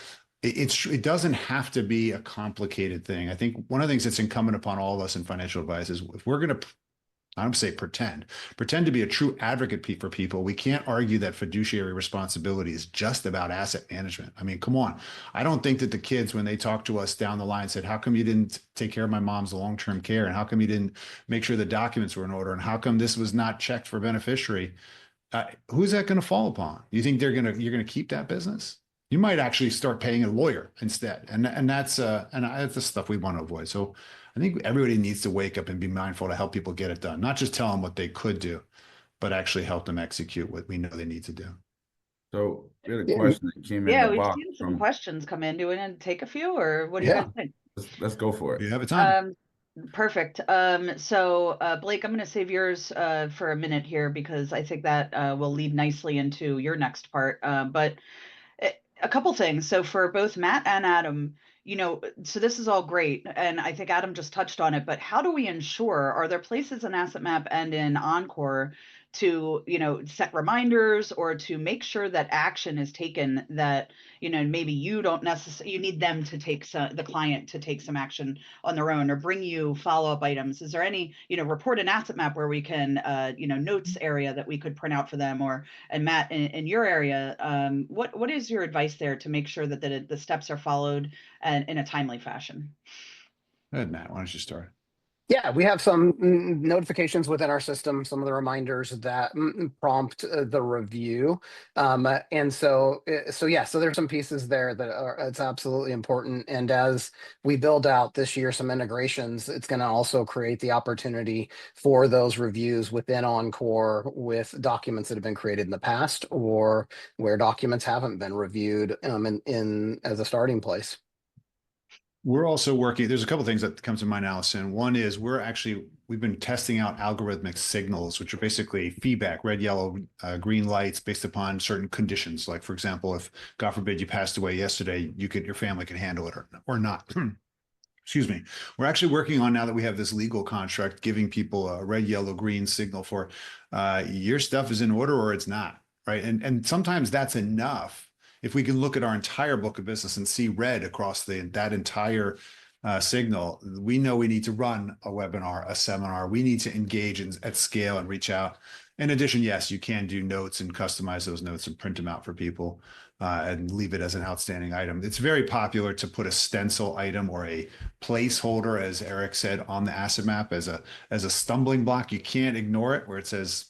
S2: it doesn't have to be a complicated thing. I think one of the things that's incumbent upon all of us in financial advice is if we're going to, I don't say pretend to be a true advocate for people. We can't argue that fiduciary responsibility is just about asset management. I mean, come on. I don't think that the kids, when they talk to us down the line, said, how come you didn't take care of my mom's long-term care? And how come you didn't make sure the documents were in order? And how come this was not checked for beneficiary? Who's that going to fall upon? You think you're going to keep that business? You might actually start paying a lawyer instead. And that's the stuff we want to avoid. So I think everybody needs to wake up and be mindful to help people get it done, not just tell them what they could do, but actually help them execute what we know they need to do.
S4: So we had a question that came in
S1: Yeah,
S4: the
S1: we've
S4: box
S1: seen some
S4: from,
S1: questions come in. Do we want to take a few, or what do you guys think?
S4: let's go for
S2: Do
S4: it.
S2: you have a time?
S1: Perfect. So Blake, I'm going to save yours for a minute here because I think that will lead nicely into your next part. But a couple things. So for both Matt and Adam, so this is all great, and I think Adam just touched on it, but how do we ensure, are there places in Asset Map and in Encore to, set reminders or to make sure that action is taken that, maybe you don't necessarily, you need them to take the client to take some action on their own or bring you follow-up items? Is there any, report in Asset Map where we can, notes area that we could print out for them? Or, and Matt, in your area, what is your advice there to make sure that the steps are followed and in a timely fashion?
S2: Go ahead, Matt. Why don't you start?
S3: Yeah, we have some notifications within our system, some of the reminders that prompt the review. And so there's some pieces there that it's absolutely important. And as we build out this year some integrations, it's going to also create the opportunity for those reviews within Encore with documents that have been created in the past or where documents haven't been reviewed in as a starting place.
S2: We're also working, there's a couple of things that come to mind, Allison. One is we've been testing out algorithmic signals, which are basically feedback, red, yellow, green lights based upon certain conditions. Like, for example, if God forbid you passed away yesterday, your family can handle it or not. Excuse me. We're actually working on, now that we have this legal construct, giving people a red, yellow, green signal for your stuff is in order or it's not, right? And sometimes that's enough. If we can look at our entire book of business and see red across that entire signal, we know we need to run a webinar, a seminar. We need to engage at scale and reach out. In addition, yes, you can do notes and customize those notes and print them out for people and leave it as an outstanding item. It's very popular to put a stencil item or a placeholder, as Eric said, on the asset map as a stumbling block. You can't ignore it, where it says,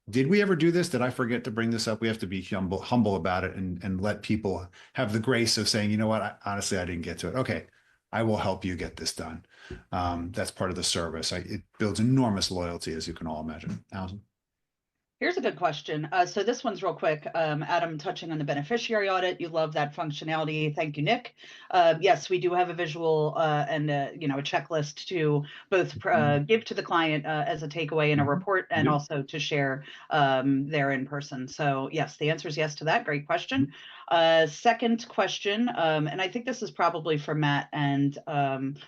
S2: did we ever do this? Did I forget to bring this up? We have to be humble about it and let people have the grace of saying, you know what, honestly, I didn't get to it. Okay, I will help you get this done. That's part of the service. It builds enormous loyalty, as you can all imagine. Allison?
S1: Here's a good question. So this one's real quick. Adam, touching on the beneficiary audit, you love that functionality. Thank you, Nick. Yes, we do have a visual and a checklist to both give to the client as a takeaway in a report and also to share there in person. So yes, the answer is yes to that. Great question. Second question, and I think this is probably for Matt and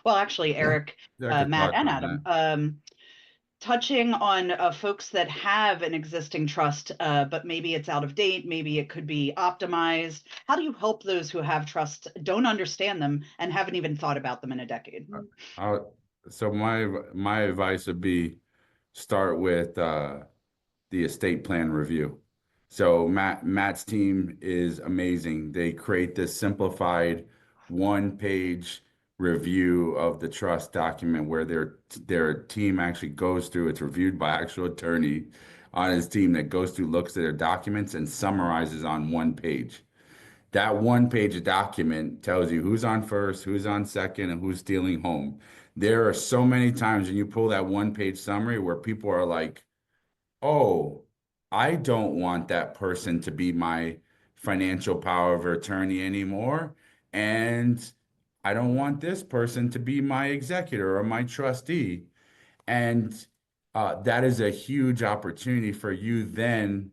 S1: actually Eric, Matt and Adam. Touching on folks that have an existing trust, but maybe it's out of date, maybe it could be optimized. How do you help those who have trust, don't understand them, and haven't even thought about them in a decade?
S4: So my advice would be start with the estate plan review. So Matt's team is amazing. They create this simplified one-page review of the trust document where their team actually goes through, it's reviewed by actual attorney on his team that goes through, looks at their documents and summarizes on one page. That one page document tells you who's on first, who's on second, and who's stealing home. There are so many times when you pull that one page summary where people are like, oh, I don't want that person to be my financial power of attorney anymore. And I don't want this person to be my executor or my trustee. And that is a huge opportunity for you then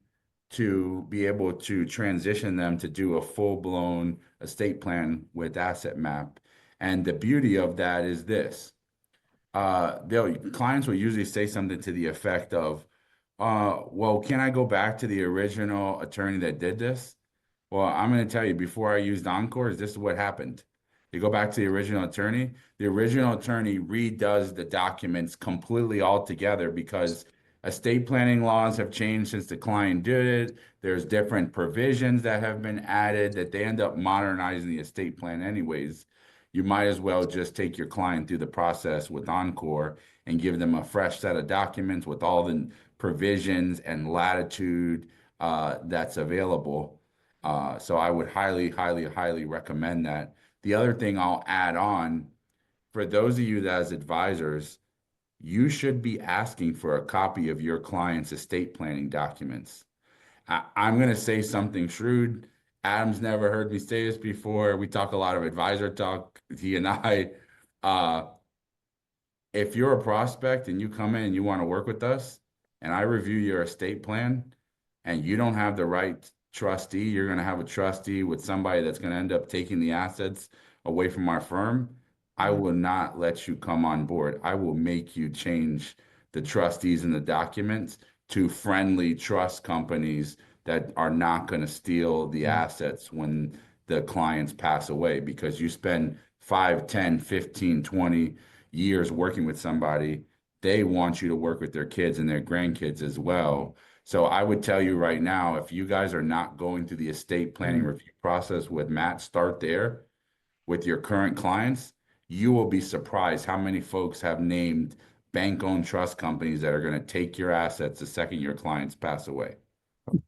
S4: to be able to transition them to do a full-blown estate plan with Asset Map. And the beauty of that is this. Clients will usually say something to the effect of, well, can I go back to the original attorney that did this? Well, I'm going to tell you, before I used Encore, this is what happened. You go back to the original attorney redoes the documents completely all together because estate planning laws have changed since the client did it. There's different provisions that have been added that they end up modernizing the estate plan anyways. You might as well just take your client through the process with Encore and give them a fresh set of documents with all the provisions and latitude that's available. So I would highly, highly, highly recommend that. The other thing I'll add on, for those of you that as advisors, you should be asking for a copy of your client's estate planning documents. I'm going to say something shrewd. Adam's never heard me say this before. We talk a lot of advisor talk, he and I. If you're a prospect and you come in and you want to work with us, and I review your estate plan, and you don't have the right trustee, you're going to have a trustee with somebody that's going to end up taking the assets away from our firm. I will not let you come on board. I will make you change the trustees in the documents to friendly trust companies that are not going to steal the assets when the clients pass away, because you spend 5, 10, 15, 20 years working with somebody. They want you to work with their kids and their grandkids as well. So I would tell you right now, if you guys are not going through the estate planning review process with Matt, start there with your current clients. You will be surprised how many folks have named bank-owned trust companies that are going to take your assets the second your clients pass away.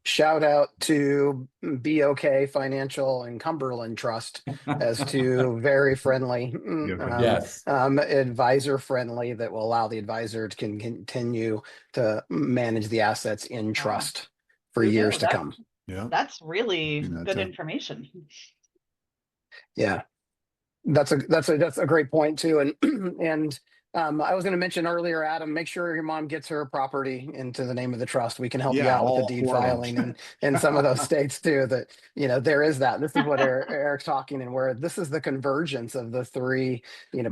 S3: Shout out to BOK Financial and Cumberland Trust as two very friendly,
S4: Yes.
S3: advisor friendly, that will allow the advisor to continue to manage the assets in trust for
S1: There you
S3: years
S1: go.
S3: to come.
S2: Yeah.
S1: That's really
S2: And that's
S1: good
S2: a-
S1: information.
S3: Yeah, that's a great point too. And I was going to mention earlier, Adam, make sure your mom gets her property into the name of the trust. We can help you
S2: Yeah,
S3: out with the
S2: all
S3: deed
S2: 4 of them.
S3: filing and in some of those states too. That there is that. This is what Eric's talking, and where this is the convergence of the three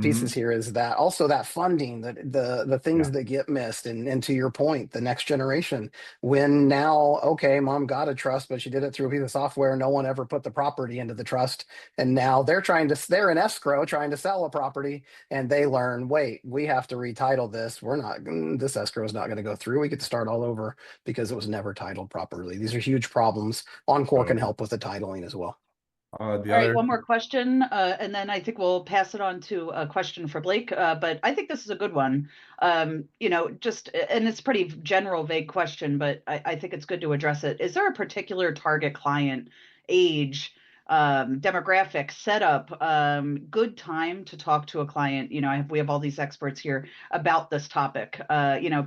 S3: pieces here, is that also that funding, that the things that get missed, and to your point, the next generation, when now, okay, mom got a trust, but she did it through a piece of software. No one ever put the property into the trust, and now they're in escrow trying to sell a property, and they learn, wait, we have to retitle this. This escrow is not going to go through. We get to start all over because it was never titled properly. These are huge problems. Encore can help with the titling as well.
S1: All right, one more question, and then I think we'll pass it on to a question for Blake. But I think this is a good one. And it's pretty general, vague question, but I think it's good to address it. Is there a particular target client, age, demographic, setup, good time to talk to a client? We have all these experts here about this topic.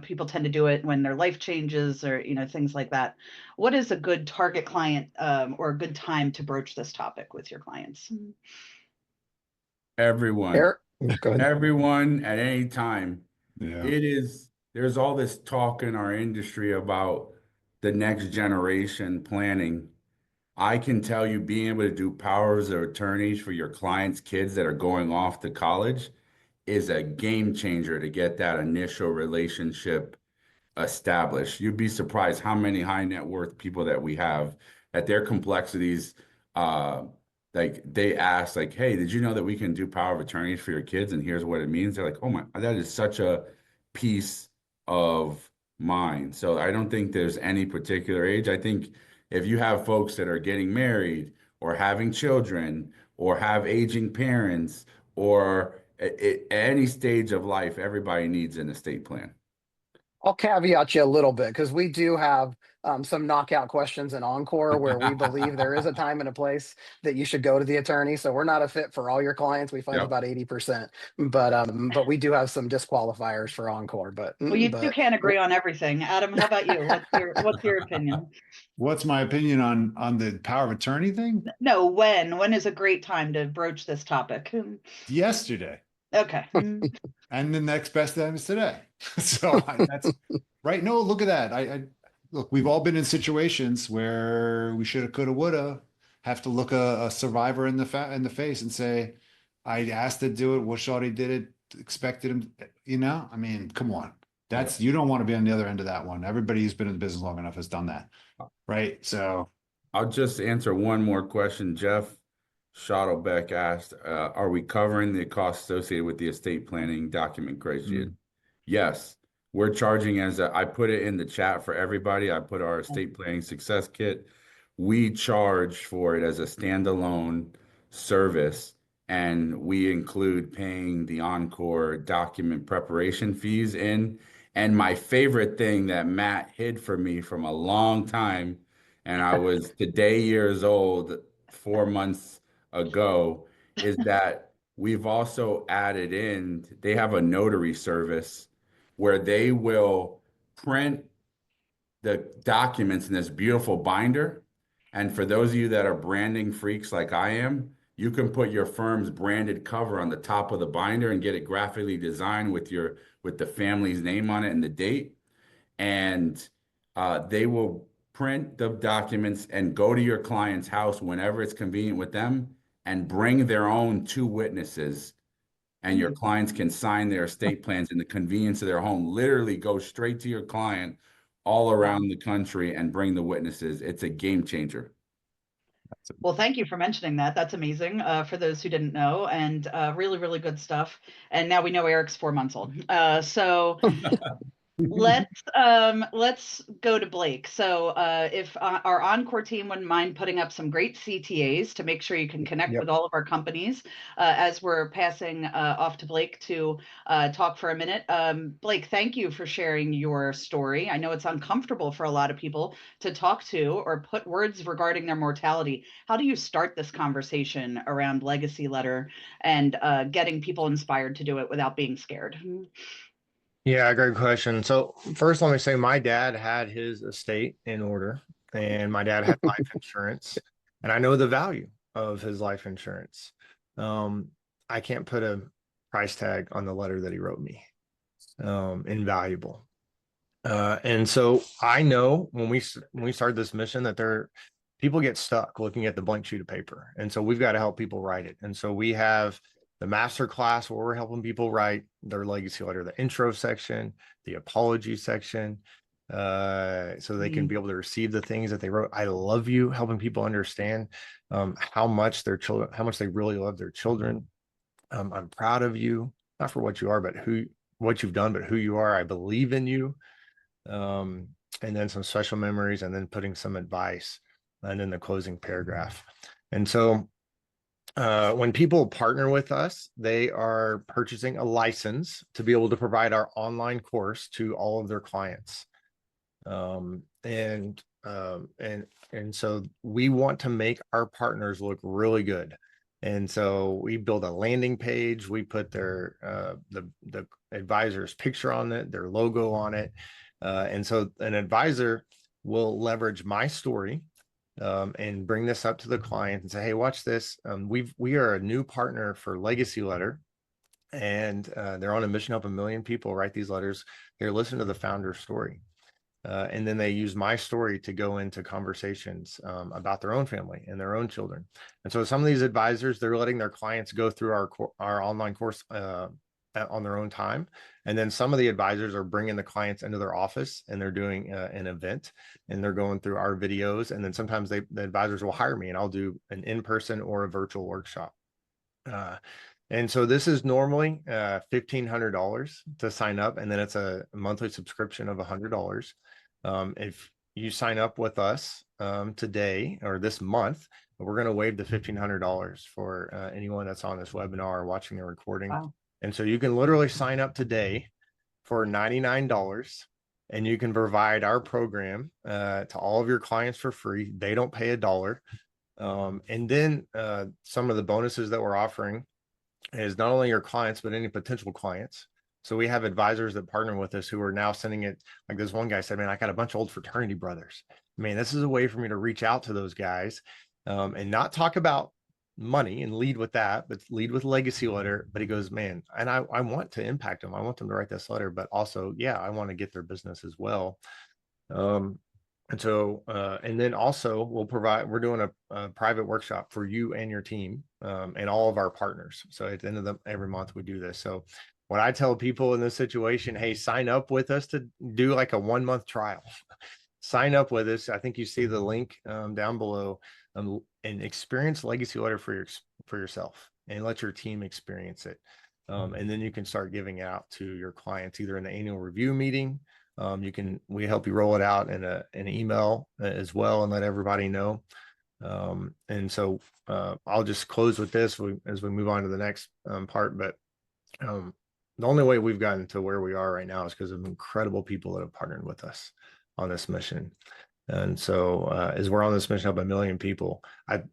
S1: People tend to do it when their life changes or things like that. What is a good target client or a good time to broach this topic with your clients?
S4: Everyone.
S3: Eric, go ahead.
S4: Everyone at any time.
S2: Yeah.
S4: There's all this talk in our industry about the next generation planning. I can tell you, being able to do powers of attorneys for your clients' kids that are going off to college is a game changer to get that initial relationship established. You'd be surprised how many high net worth people that we have at their complexities. Like they ask, like, hey, did you know that we can do power of attorneys for your kids? And here's what it means. They're like, oh my, that is such a peace of mind. So I don't think there's any particular age. I think if you have folks that are getting married or having children or have aging parents or at any stage of life, everybody needs an estate plan.
S3: I'll caveat you a little bit because we do have some knockout questions in Encore where we believe there is a time and a place that you should go to the attorney. So we're not a fit for all your clients. We find
S4: Yep.
S3: about 80%, but we do have some disqualifiers for Encore.
S1: Well, you can't agree on everything. Adam, how about you? What's your opinion?
S2: What's my opinion on the power of attorney thing?
S1: No, when is a great time to broach this topic?
S2: Yesterday.
S1: Okay.
S2: And the next best time is today. So that's right. No, look at that. I look, we've all been in situations where we shoulda, coulda, woulda, have to look a survivor in the face and say, I asked to do it, wish already did it, expected him, I mean, come on. You don't want to be on the other end of that one. Everybody who's been in the business long enough has done that. Right. So
S4: I'll just answer one more question. Jeff Schottlebeck asked, are we covering the costs associated with the estate planning document creation? Yes, we're charging I put it in the chat for everybody. I put our estate planning success kit. We charge for it as a standalone service, and we include paying the Encore document preparation fees in. And my favorite thing that Matt hid from me from a long time, and I was today years old, 4 months ago, is that we've also added in, they have a notary service where they will print the documents in this beautiful binder. And for those of you that are branding freaks like I am, you can put your firm's branded cover on the top of the binder and get it graphically designed with the family's name on it and the date. And they will print the documents and go to your client's house whenever it's convenient with them and bring their own 2 witnesses. And your clients can sign their estate plans in the convenience of their home, literally go straight to your client all around the country and bring the witnesses. It's a game changer.
S1: Well, thank you for mentioning that. That's amazing for those who didn't know, and really, really good stuff. And now we know Eric's 4 months old. So let's go to Blake. So if our Encore team wouldn't mind putting up some great CTAs to make sure you can connect with all of our companies as we're passing off to Blake to talk for a minute. Blake, thank you for sharing your story. I know it's uncomfortable for a lot of people to talk to or put words regarding their mortality. How do you start this conversation around legacy letter and getting people inspired to do it without being scared?
S5: Yeah, great question. So first, let me say my dad had his estate in order, and my dad had life insurance, and I know the value of his life insurance. I can't put a price tag on the letter that he wrote me. Invaluable. And so I know when we started this mission that people get stuck looking at the blank sheet of paper, and so we've got to help people write it. And so we have the master class where we're helping people write their legacy letter, the intro section, the apology section, so they can be able to receive the things that they wrote. I love you, helping people understand how much they really love their children. I'm proud of you, not for what you are, but what you've done, but who you are. I believe in you. And then some special memories, and then putting some advice, and then the closing paragraph. And so when people partner with us, they are purchasing a license to be able to provide our online course to all of their clients. And so we want to make our partners look really good. And so we build a landing page. We put their the advisor's picture on it, their logo on it. And so an advisor will leverage my story and bring this up to the client and say, hey, watch this. We are a new partner for Legacy Letter, and they're on a mission to help 1 million people write these letters. They're listening to the founder's story. And then they use my story to go into conversations about their own family and their own children. And so some of these advisors, they're letting their clients go through our online course on their own time. And then some of the advisors are bringing the clients into their office, and they're doing an event, and they're going through our videos. And then sometimes the advisors will hire me, and I'll do an in-person or a virtual workshop. And so this is normally $1,500 to sign up, and then it's a monthly subscription of $100. If you sign up with us today or this month, we're going to waive the $1,500 for anyone that's on this webinar or watching the recording.
S1: Wow.
S5: And so you can literally sign up today for $99 and you can provide our program to all of your clients for free. They don't pay $1. And then some of the bonuses that we're offering is not only your clients, but any potential clients. So we have advisors that partner with us who are now sending it. Like this one guy said, man, I got a bunch of old fraternity brothers. Man, this is a way for me to reach out to those guys and not talk about money and lead with that, but lead with legacy letter. But he goes, man, and I want to impact them. I want them to write this letter, but also, yeah, I want to get their business as well. And so, and then also we're doing a private workshop for you and your team and all of our partners. So at the end of every month we do this. So when I tell people in this situation, hey, sign up with us to do like a 1-month trial, sign up with us. I think you see the link down below and experience legacy letter for yourself and let your team experience it. And then you can start giving out to your clients, either in the annual review meeting. We help you roll it out in an email as well and let everybody know. And so I'll just close with this as we move on to the next part. But the only way we've gotten to where we are right now is because of incredible people that have partnered with us on this mission. And so as we're on this mission, help 1 million people,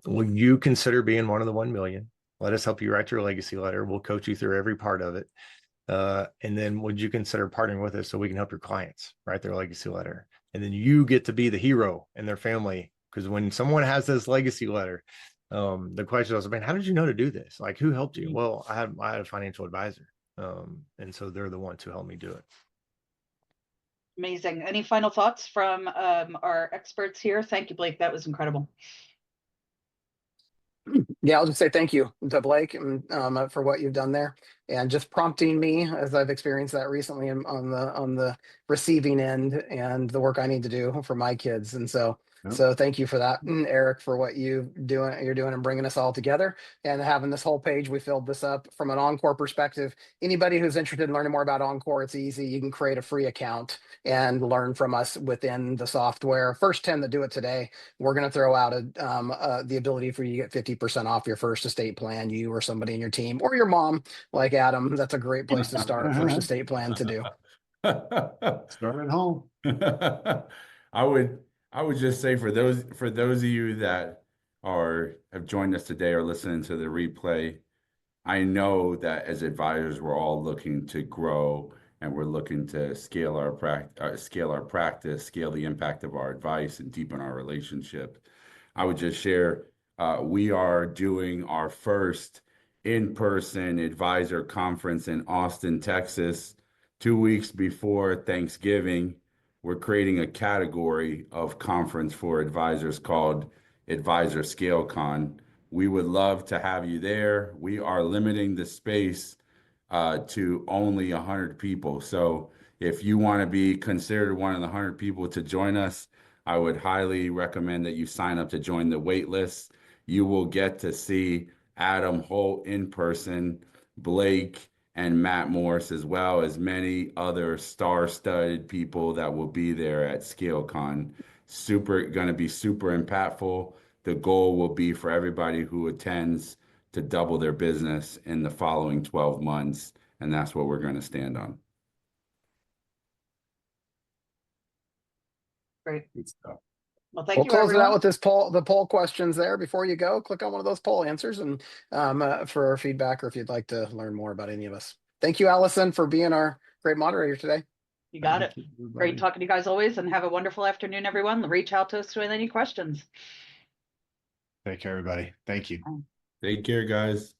S5: would you consider being one of the 1 million? Let us help you write your legacy letter. We'll coach you through every part of it. And then would you consider partnering with us so we can help your clients write their legacy letter? And then you get to be the hero in their family. Because when someone has this legacy letter, the question was, man, how did you know to do this? Like, who helped you? Well, I had a financial advisor. And so they're the ones who helped me do it.
S1: Amazing. Any final thoughts from our experts here? Thank you, Blake. That was incredible.
S3: Yeah, I'll just say thank you to Blake and for what you've done there, and just prompting me as I've experienced that recently on the receiving end and the work I need to do for my kids. And so thank you for that, and Eric, for what you're doing and bringing us all together and having this whole page. We filled this up from an Encore perspective. Anybody who's interested in learning more about Encore, it's easy. You can create a free account and learn from us within the software. First 10 that do it today, we're going to throw out the ability for you to get 50% off your first estate plan, you or somebody in your team or your mom like Adam. That's a great place to start. First estate plan to do.
S2: Start at home.
S4: I would just say for those of you that have joined us today or listening to the replay, I know that as advisors, we're all looking to grow and we're looking to scale our practice, scale the impact of our advice, and deepen our relationship. I would just share, we are doing our first in-person advisor conference in Austin, Texas, 2 weeks before Thanksgiving. We're creating a category of conference for advisors called Advisor Scale Con. We would love to have you there. We are limiting the space to only 100 people. So if you want to be considered one of the 100 people to join us, I would highly recommend that you sign up to join the wait list. You will get to see Adam Holt in person, Blake and Matt Morris, as well as many other star-studded people that will be there at ScaleCon. Going to be super impactful. The goal will be for everybody who attends to double their business in the following 12 months, and that's what we're going to stand on.
S1: Great.
S4: Good stuff.
S1: Well, thank
S3: We'll
S1: you,
S3: close
S1: everyone.
S3: it out with this poll, the poll questions there. Before you go, click on one of those poll answers and for feedback or if you'd like to learn more about any of us. Thank you, Allison, for being our great moderator today.
S1: You got it. Great talking to you guys always, and have a wonderful afternoon, everyone. Reach out to us with any questions.
S2: Take care, everybody. Thank you.
S4: Take care, guys.